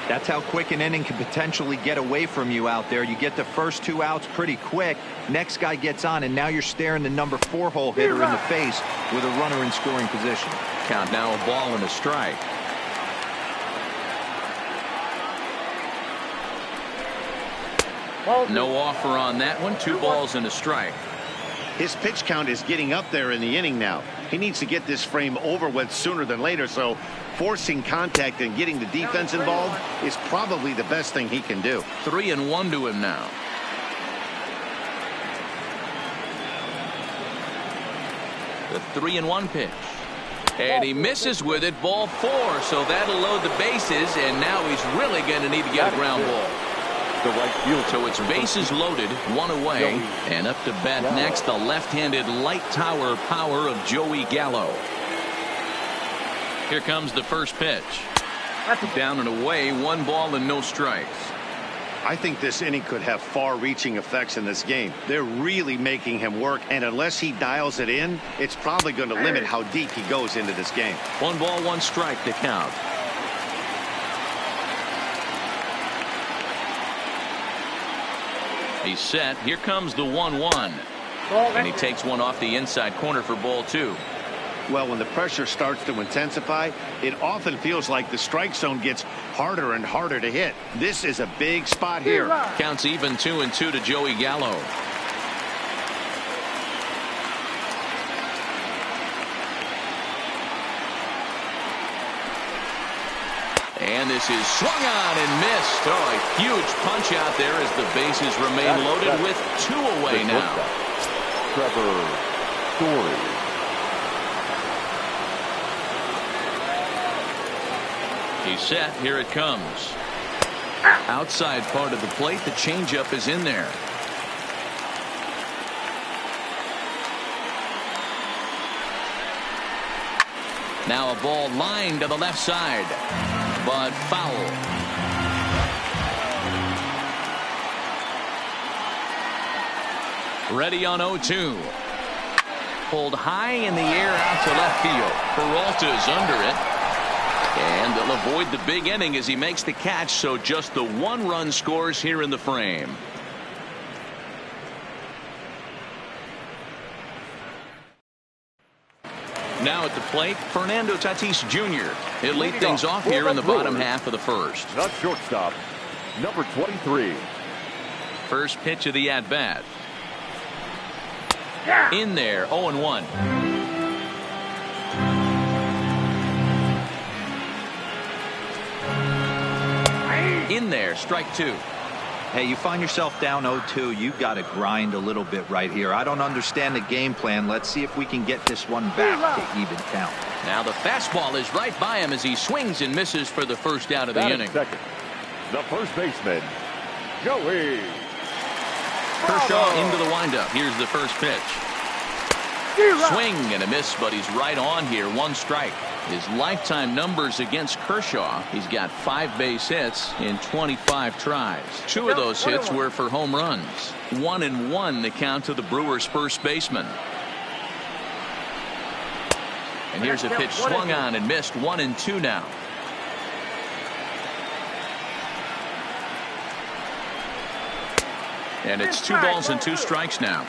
That's how quick an inning can potentially get away from you out there. You get the first 2 outs pretty quick. Next guy gets on, and now you're staring the number 4 hole hitter in the face with a runner in scoring position. Count now, a ball and a strike. No offer on that one. 2 balls and a strike. His pitch count is getting up there in the inning now. He needs to get this frame over with sooner than later, so forcing contact and getting the defense involved is probably the best thing he can do. 3-1 to him now. The 3-1 pitch. And he misses with it. Ball 4. So that'll load the bases, and now he's really going to need to get a ground ball. The right field. So it's bases loaded, 1 away, and up to bat next the left-handed light tower power of Joey Gallo. Here comes the first pitch. Down and away, 1 ball and no strikes. I think this inning could have far-reaching effects in this game. They're really making him work, and unless he dials it in, it's probably going to limit how deep he goes into this game. 1 ball, 1 strike to count. He's set. Here comes the 1-1. And he takes one off the inside corner for ball 2. Well, when the pressure starts to intensify, it often feels like the strike zone gets harder and harder to hit. This is a big spot here. Counts even 2-2 to Joey Gallo. And this is swung on and missed. Oh, a huge punch out there as the bases remain loaded with 2 away now. Trevor Story. He's set. Here it comes. Outside part of the plate. The changeup is in there. Now a ball lined to the left side, but foul. Ready on 0-2. Pulled high in the air out to left field. Peralta's under it. And they'll avoid the big inning as he makes the catch, so just the 1 run scores here in the frame. Now at the plate, Fernando Tatis Jr. He'll lead things off here in the bottom half of the first. Not shortstop, number 23. First pitch of the at-bat. In there, 0-1. In there, strike 2. Hey, you find yourself down 0-2. You've got to grind a little bit right here. I don't understand the game plan. Let's see if we can get this one back to even count. Now the fastball is right by him as he swings and misses for the first out of the inning. Second, the first baseman, Joey Kershaw into the windup. Here's the first pitch. Swing and a miss, but he's right on here. 1 strike. His lifetime numbers against Kershaw, he's got 5 base hits in 25 tries. 2 of those hits were for home runs. 1-1 the count to the Brewers' first baseman. And here's a pitch swung on and missed. 1-2 now. And it's 2 balls and 2 strikes now.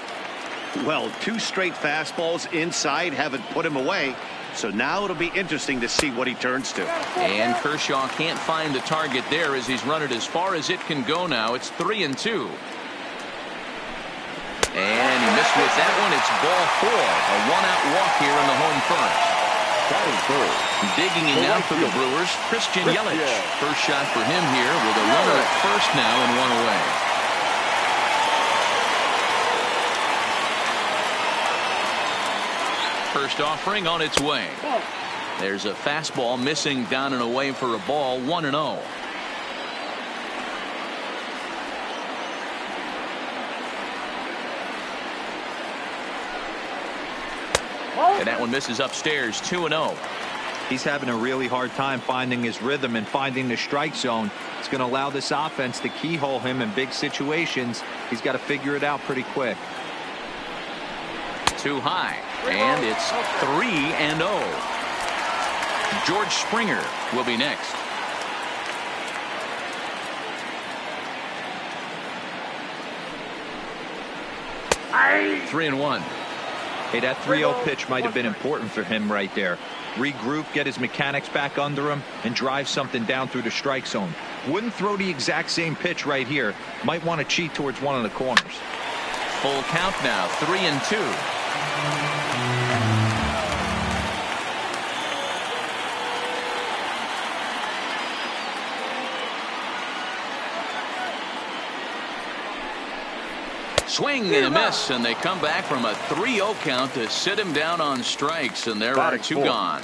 Well, 2 straight fastballs inside haven't put him away. So now it'll be interesting to see what he turns to. And Kershaw can't find the target there as he's run it as far as it can go now. It's 3-2. And he missed with that one. It's ball 4. A 1-out walk here in the home first. Digging in now for the Brewers, Christian Yelich. First shot for him here with a runner at first now and 1 away. First offering on its way. There's a fastball missing down and away for a ball. 1-0. And that one misses upstairs. 2-0. He's having a really hard time finding his rhythm and finding the strike zone. It's going to allow this offense to keyhole him in big situations. He's got to figure it out pretty quick. Too high. And it's 3-0. George Springer will be next. Three and 1. Hey, that 3-0 pitch might have been important for him right there. Regroup, get his mechanics back under him, and drive something down through the strike zone. Wouldn't throw the exact same pitch right here. Might want to cheat towards one of the corners. Full count now. 3-2. Swing and a miss, and they come back from a 3-0 count to sit him down on strikes, and there are 2 gone.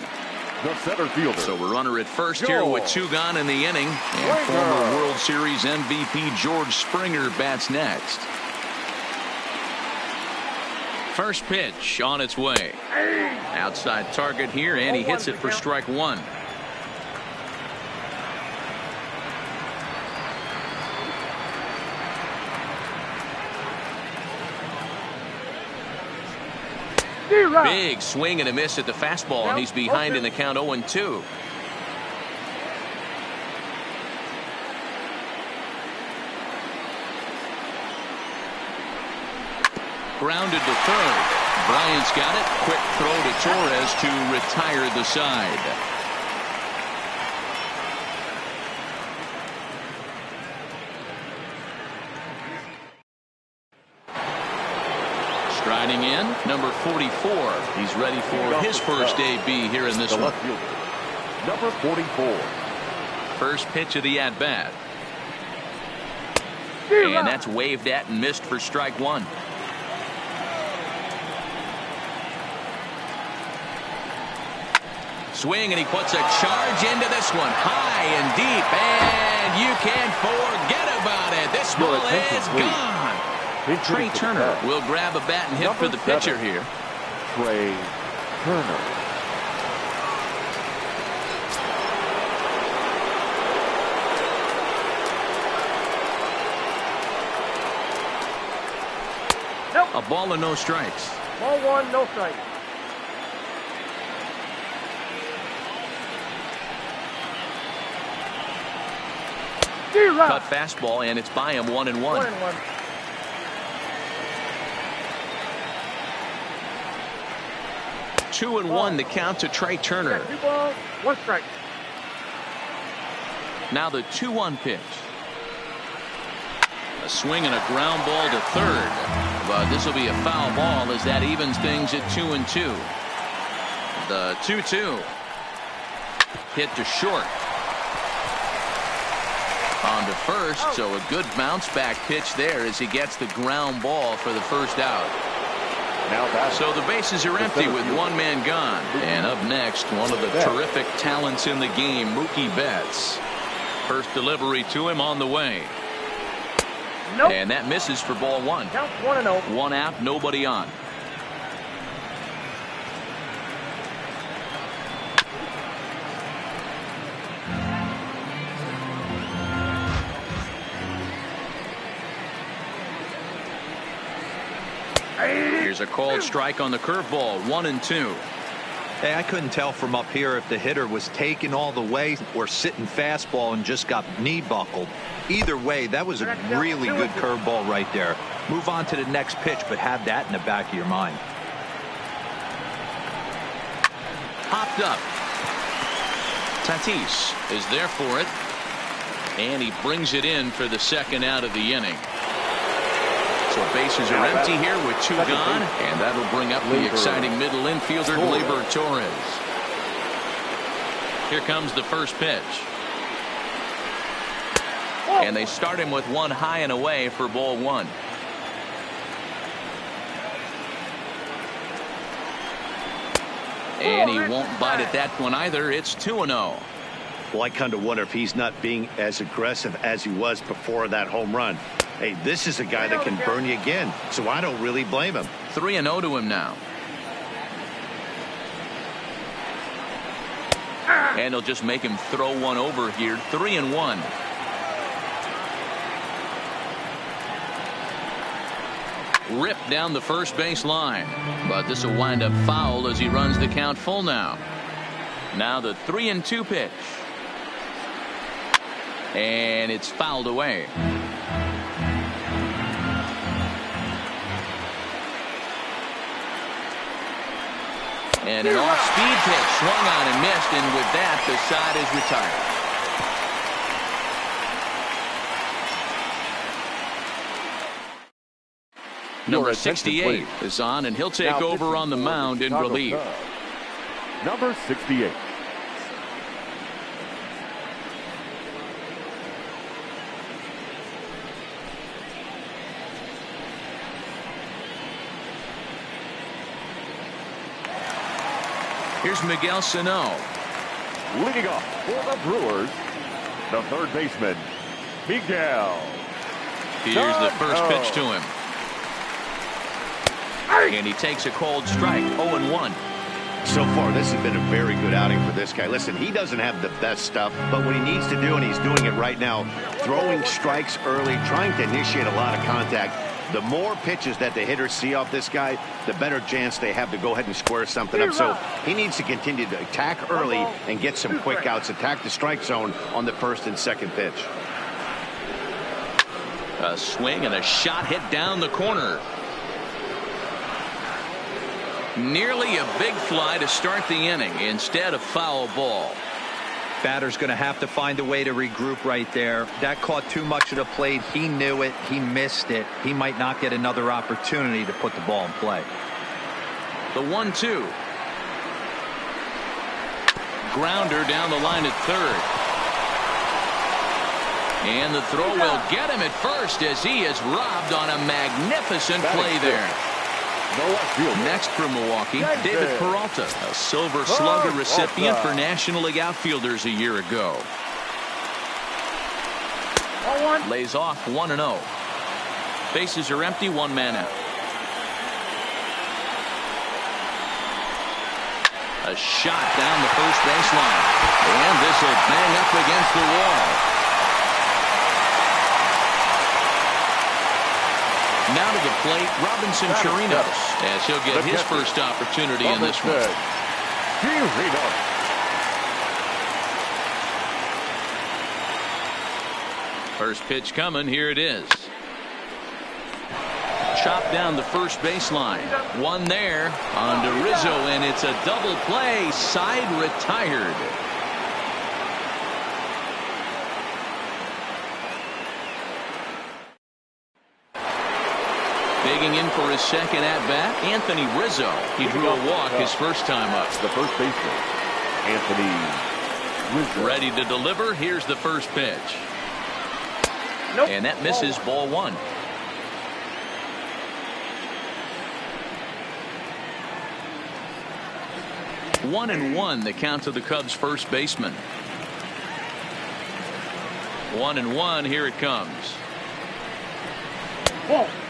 The center fielder. So we're runner at first here with 2 gone in the inning, and former World Series MVP George Springer bats next. First pitch on its way. Outside target here, and he hits it for strike 1. Big swing and a miss at the fastball, and he's behind in the count. 0-2. Grounded to third. Bryant's got it. Quick throw to Torres to retire the side. Striding in, number 44. He's ready for his first AB here in this one. Number 44. First pitch of the at-bat. And that's waved at and missed for strike one. Swing, and he puts a charge into this one, high and deep, and you can't forget about it. This ball is gone. Trey Turner will grab a bat and hit for the pitcher here. Trey Turner. Nope. A ball and no strikes. Ball one, no strike. Cut fastball, and it's by him 1-1. 1-1. Two and one, the count to Trey Turner. 2 balls, 1 strike. Now the 2-1 pitch. A swing and a ground ball to third. But this will be a foul ball as that evens things at 2-2. The 2-2. Hit to short. On to first, so a good bounce back pitch there as he gets the ground ball for the first out. So the bases are empty with one man gone. And up next, one of the terrific talents in the game, Mookie Betts. First delivery to him on the way. Nope. And that misses for ball one. Count 1-0. One out, nobody on. Here's a called strike on the curveball. 1-2. Hey, I couldn't tell from up here if the hitter was taken all the way or sitting fastball and just got knee buckled. Either way, that was a really good curveball right there. Move on to the next pitch, but have that in the back of your mind. Popped up. Tatis is there for it. And he brings it in for the second out of the inning. So bases are empty here with two gone, and that'll bring up the exciting middle infielder, Gleyber Torres. Here comes the first pitch. And they start him with one high and away for ball one. And he won't bite at that one either. It's 2-0. Well, I kind of wonder if he's not being as aggressive as he was before that home run. Hey, this is a guy that can burn you again, so I don't really blame him. 3-0 to him now. And he'll just make him throw one over here. 3-1. Ripped down the first base line, but this will wind up foul as he runs the count full now. Now the 3-2 pitch, and it's fouled away. And an off-speed pitch swung on and missed, and with that the side is retired. Number 68 is on, and he'll take over on the mound in relief. Number 68. Here's Miguel Sano. Leading off for the Brewers, the third baseman, Miguel. Here's the first pitch to him. And he takes a cold strike. 0-1. So far, this has been a very good outing for this guy. Listen, he doesn't have the best stuff, but what he needs to do, and he's doing it right now, throwing strikes early, trying to initiate a lot of contact. The more pitches that the hitters see off this guy, the better chance they have to go ahead and square something up. So he needs to continue to attack early and get some quick outs, attack the strike zone on the first and second pitch. A swing and a shot hit down the corner. Nearly a big fly to start the inning instead of foul ball. Batter's going to have to find a way to regroup right there. That caught too much of the plate. He knew it. He missed it. He might not get another opportunity to put the ball in play. The 1-2. Grounder down the line at third. And the throw will get him at first as he is robbed on a magnificent play there. Next for Milwaukee, David Peralta, a Silver Slugger recipient for National League outfielders a year ago. Lays off 1-0. Bases are empty, one man out. A shot down the first baseline. And this will bang up against the wall. Now to the plate, Robinson Chirinos, as he'll get his first opportunity in this one. First pitch coming, here it is. Chopped down the first baseline. One there on to Rizzo, and it's a double play. Side retired. Digging in for his second at-bat, Anthony Rizzo. He drew a walk his first time up. The first baseman, Anthony Rizzo. Ready to deliver. Here's the first pitch. Nope. And that misses, ball one. One and one, the count to the Cubs' first baseman. 1-1, here it comes.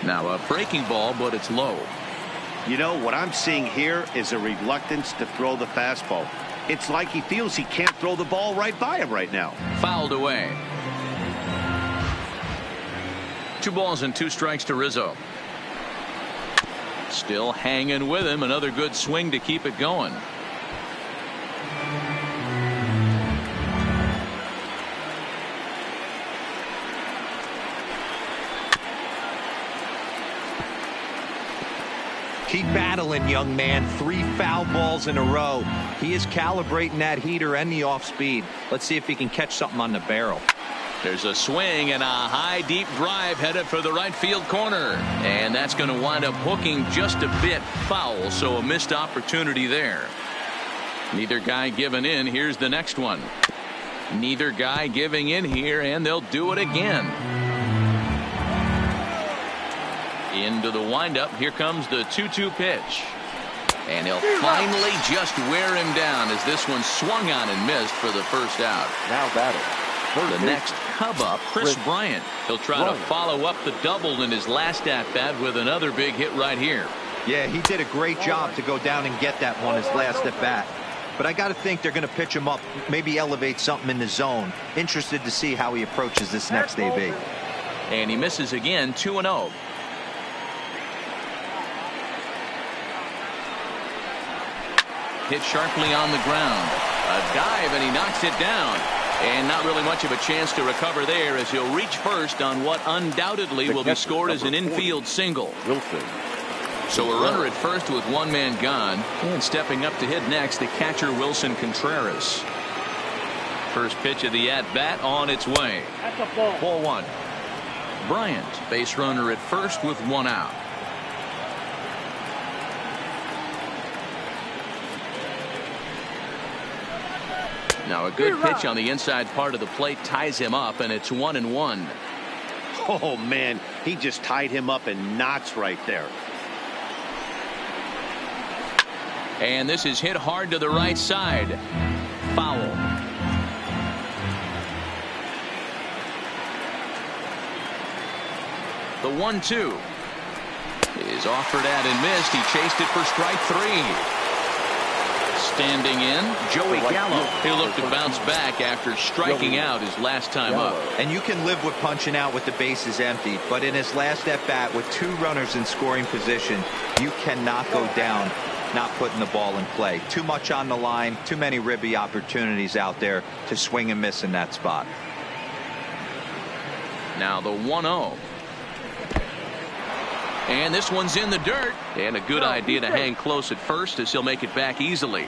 Now a breaking ball, but it's low. You know, what I'm seeing here is a reluctance to throw the fastball. It's like he feels he can't throw the ball right by him right now. Fouled away. 2 balls and 2 strikes to Rizzo. Still hanging with him. Another good swing to keep it going. Keep battling, young man. 3 foul balls in a row. He is calibrating that heater and the off speed. Let's see if he can catch something on the barrel. There's a swing and a high deep drive headed for the right field corner, and that's going to wind up hooking just a bit foul, so a missed opportunity there. Neither guy giving in. Here's the next one. Neither guy giving in here, and they'll do it again. Into the windup. Here comes the 2-2 pitch. And he'll finally just wear him down as this one swung on and missed for the first out. Now batting. The next Cub up, Chris Bryant. He'll try to follow up the double in his last at-bat with another big hit right here. Yeah, he did a great job to go down and get that one his last at-bat. But I got to think they're going to pitch him up, maybe elevate something in the zone. Interested to see how he approaches this next AB. And he misses again, 2-0. Hit sharply on the ground. A dive, and he knocks it down. And not really much of a chance to recover there as he'll reach first on what undoubtedly will be scored as an infield single. Wilson. So a runner at first with one man gone. And stepping up to hit next, the catcher Wilson Contreras. First pitch of the at-bat on its way. That's a ball. Ball one. Bryant, base runner at first with one out. Now a good pitch on the inside part of the plate ties him up, and it's 1-1. Oh, man, he just tied him up in knots right there. And this is hit hard to the right side. Foul. The 1-2 is offered at and missed. He chased it for strike 3. Standing in, Joey Gallo. He'll look to bounce back after striking out his last time up. And you can live with punching out with the bases empty, but in his last at-bat with 2 runners in scoring position, you cannot go down not putting the ball in play. Too much on the line, too many ribby opportunities out there to swing and miss in that spot. Now the 1-0. And this one's in the dirt. And a good idea to hang close at first as he'll make it back easily.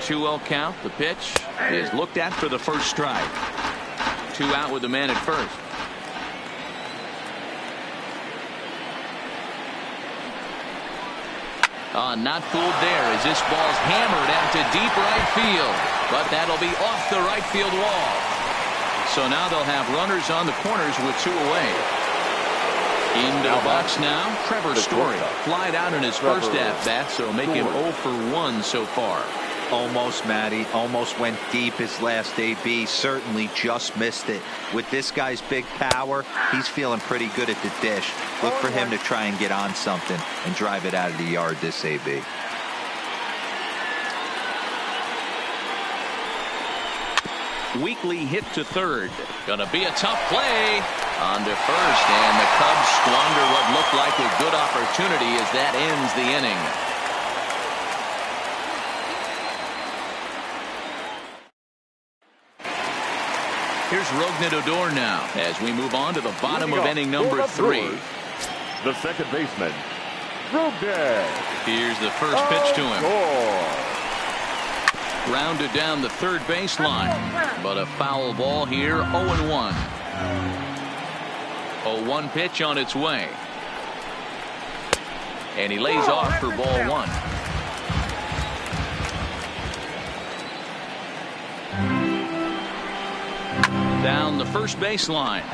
Two-0 count. The pitch is looked at for the first strike. 2 out with the man at first. Not fooled there as this ball's hammered out to deep right field. But that'll be off the right field wall. So now they'll have runners on the corners with 2 away. Into the box now, Trevor Story. Flied out in his first at-bat, so make him 0 for 1 so far. Almost, Matty. Almost went deep his last AB. Certainly just missed it. With this guy's big power, he's feeling pretty good at the dish. Look for him to try and get on something and drive it out of the yard this AB. Weekly hit to third. Gonna be a tough play on to first, and the Cubs squander what looked like a good opportunity as that ends the inning. Here's Rognadodor now as we move on to the bottom of inning number 3. The second baseman, Rognan. Here's the first pitch to him. Grounded down the third baseline, but a foul ball here. 0-1. 0-1 pitch on its way, and he lays off for ball 1. Down the first baseline,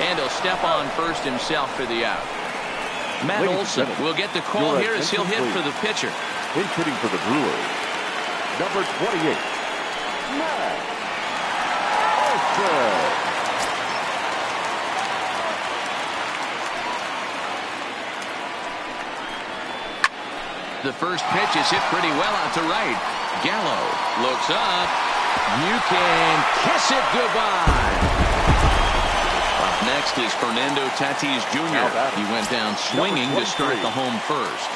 and he'll step on first himself for the out. Matt Olson will get the call here as he'll hit for the pitcher. He's hitting for the Brewers, number 28, Matt Olson. The first pitch is hit pretty well out to right. Gallo looks up. You can kiss it goodbye. Up next is Fernando Tatis Jr. He went down swinging to start the home first.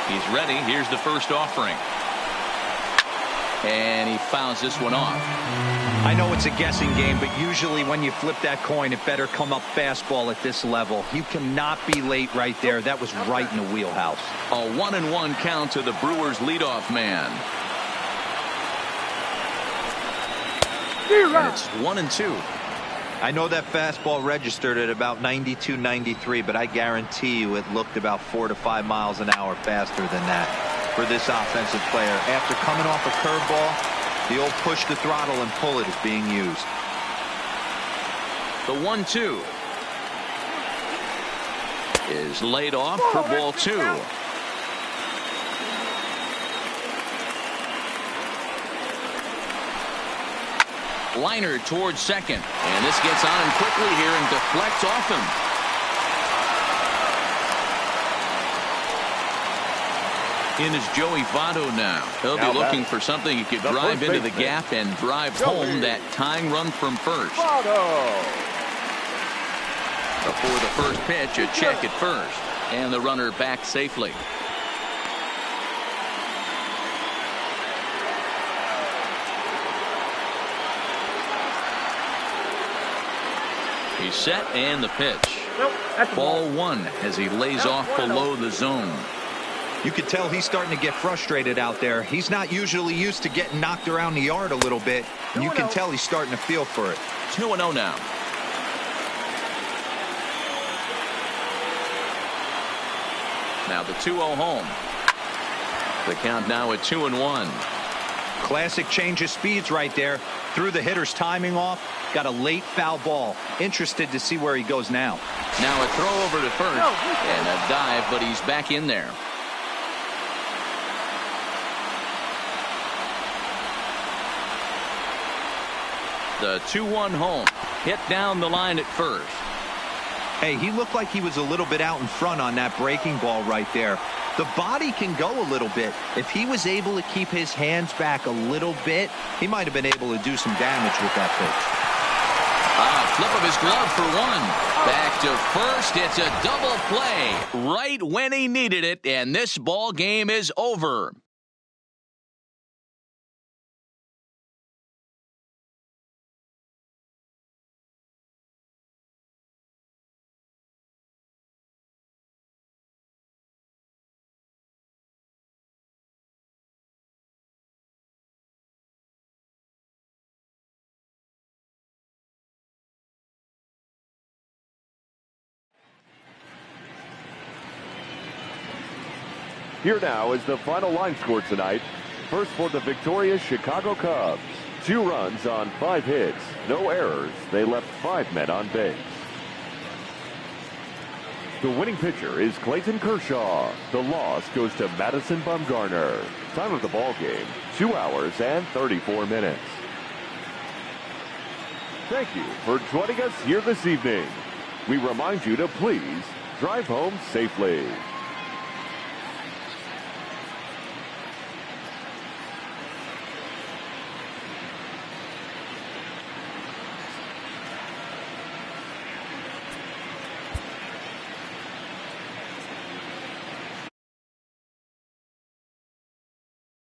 He's ready. Here's the first offering. And he fouls this one off. I know it's a guessing game, but usually when you flip that coin, it better come up fastball at this level. You cannot be late right there. That was right in the wheelhouse. A 1-1 count to the Brewers leadoff man. And it's 1-2. I know that fastball registered at about 92, 93, but I guarantee you it looked about 4 to 5 miles an hour faster than that for this offensive player. After coming off a curveball, the old push the throttle and pull it is being used. The 1-2 is laid off for ball 2. Liner towards second, and this gets on him quickly here and deflects off him. In is Joey Votto now. He'll be looking for something he could drive into the gap and drive home that tying run from first. Before the first pitch, a check at first, and the runner back safely. He's set, and the pitch. Ball 1 as he lays off below the zone. You could tell he's starting to get frustrated out there. He's not usually used to getting knocked around the yard a little bit, and you can tell he's starting to feel for it. 2-0 now. Now the 2-0 home. The count now at 2-1. Classic change of speeds right there. Threw the hitter's timing off. Got a late foul ball. Interested to see where he goes now. Now a throw over to first and a dive, but he's back in there. The 2-1 home. Hit down the line at first. Hey, he looked like he was a little bit out in front on that breaking ball right there. The body can go a little bit. If he was able to keep his hands back a little bit, he might have been able to do some damage with that pitch. Flip of his glove for one. Back to first. It's a double play right when he needed it, and this ball game is over. Here now is the final line score tonight. First for the victorious Chicago Cubs. 2 runs on 5 hits. No errors. They left 5 men on base. The winning pitcher is Clayton Kershaw. The loss goes to Madison Bumgarner. Time of the ball game, 2 hours and 34 minutes. Thank you for joining us here this evening. We remind you to please drive home safely.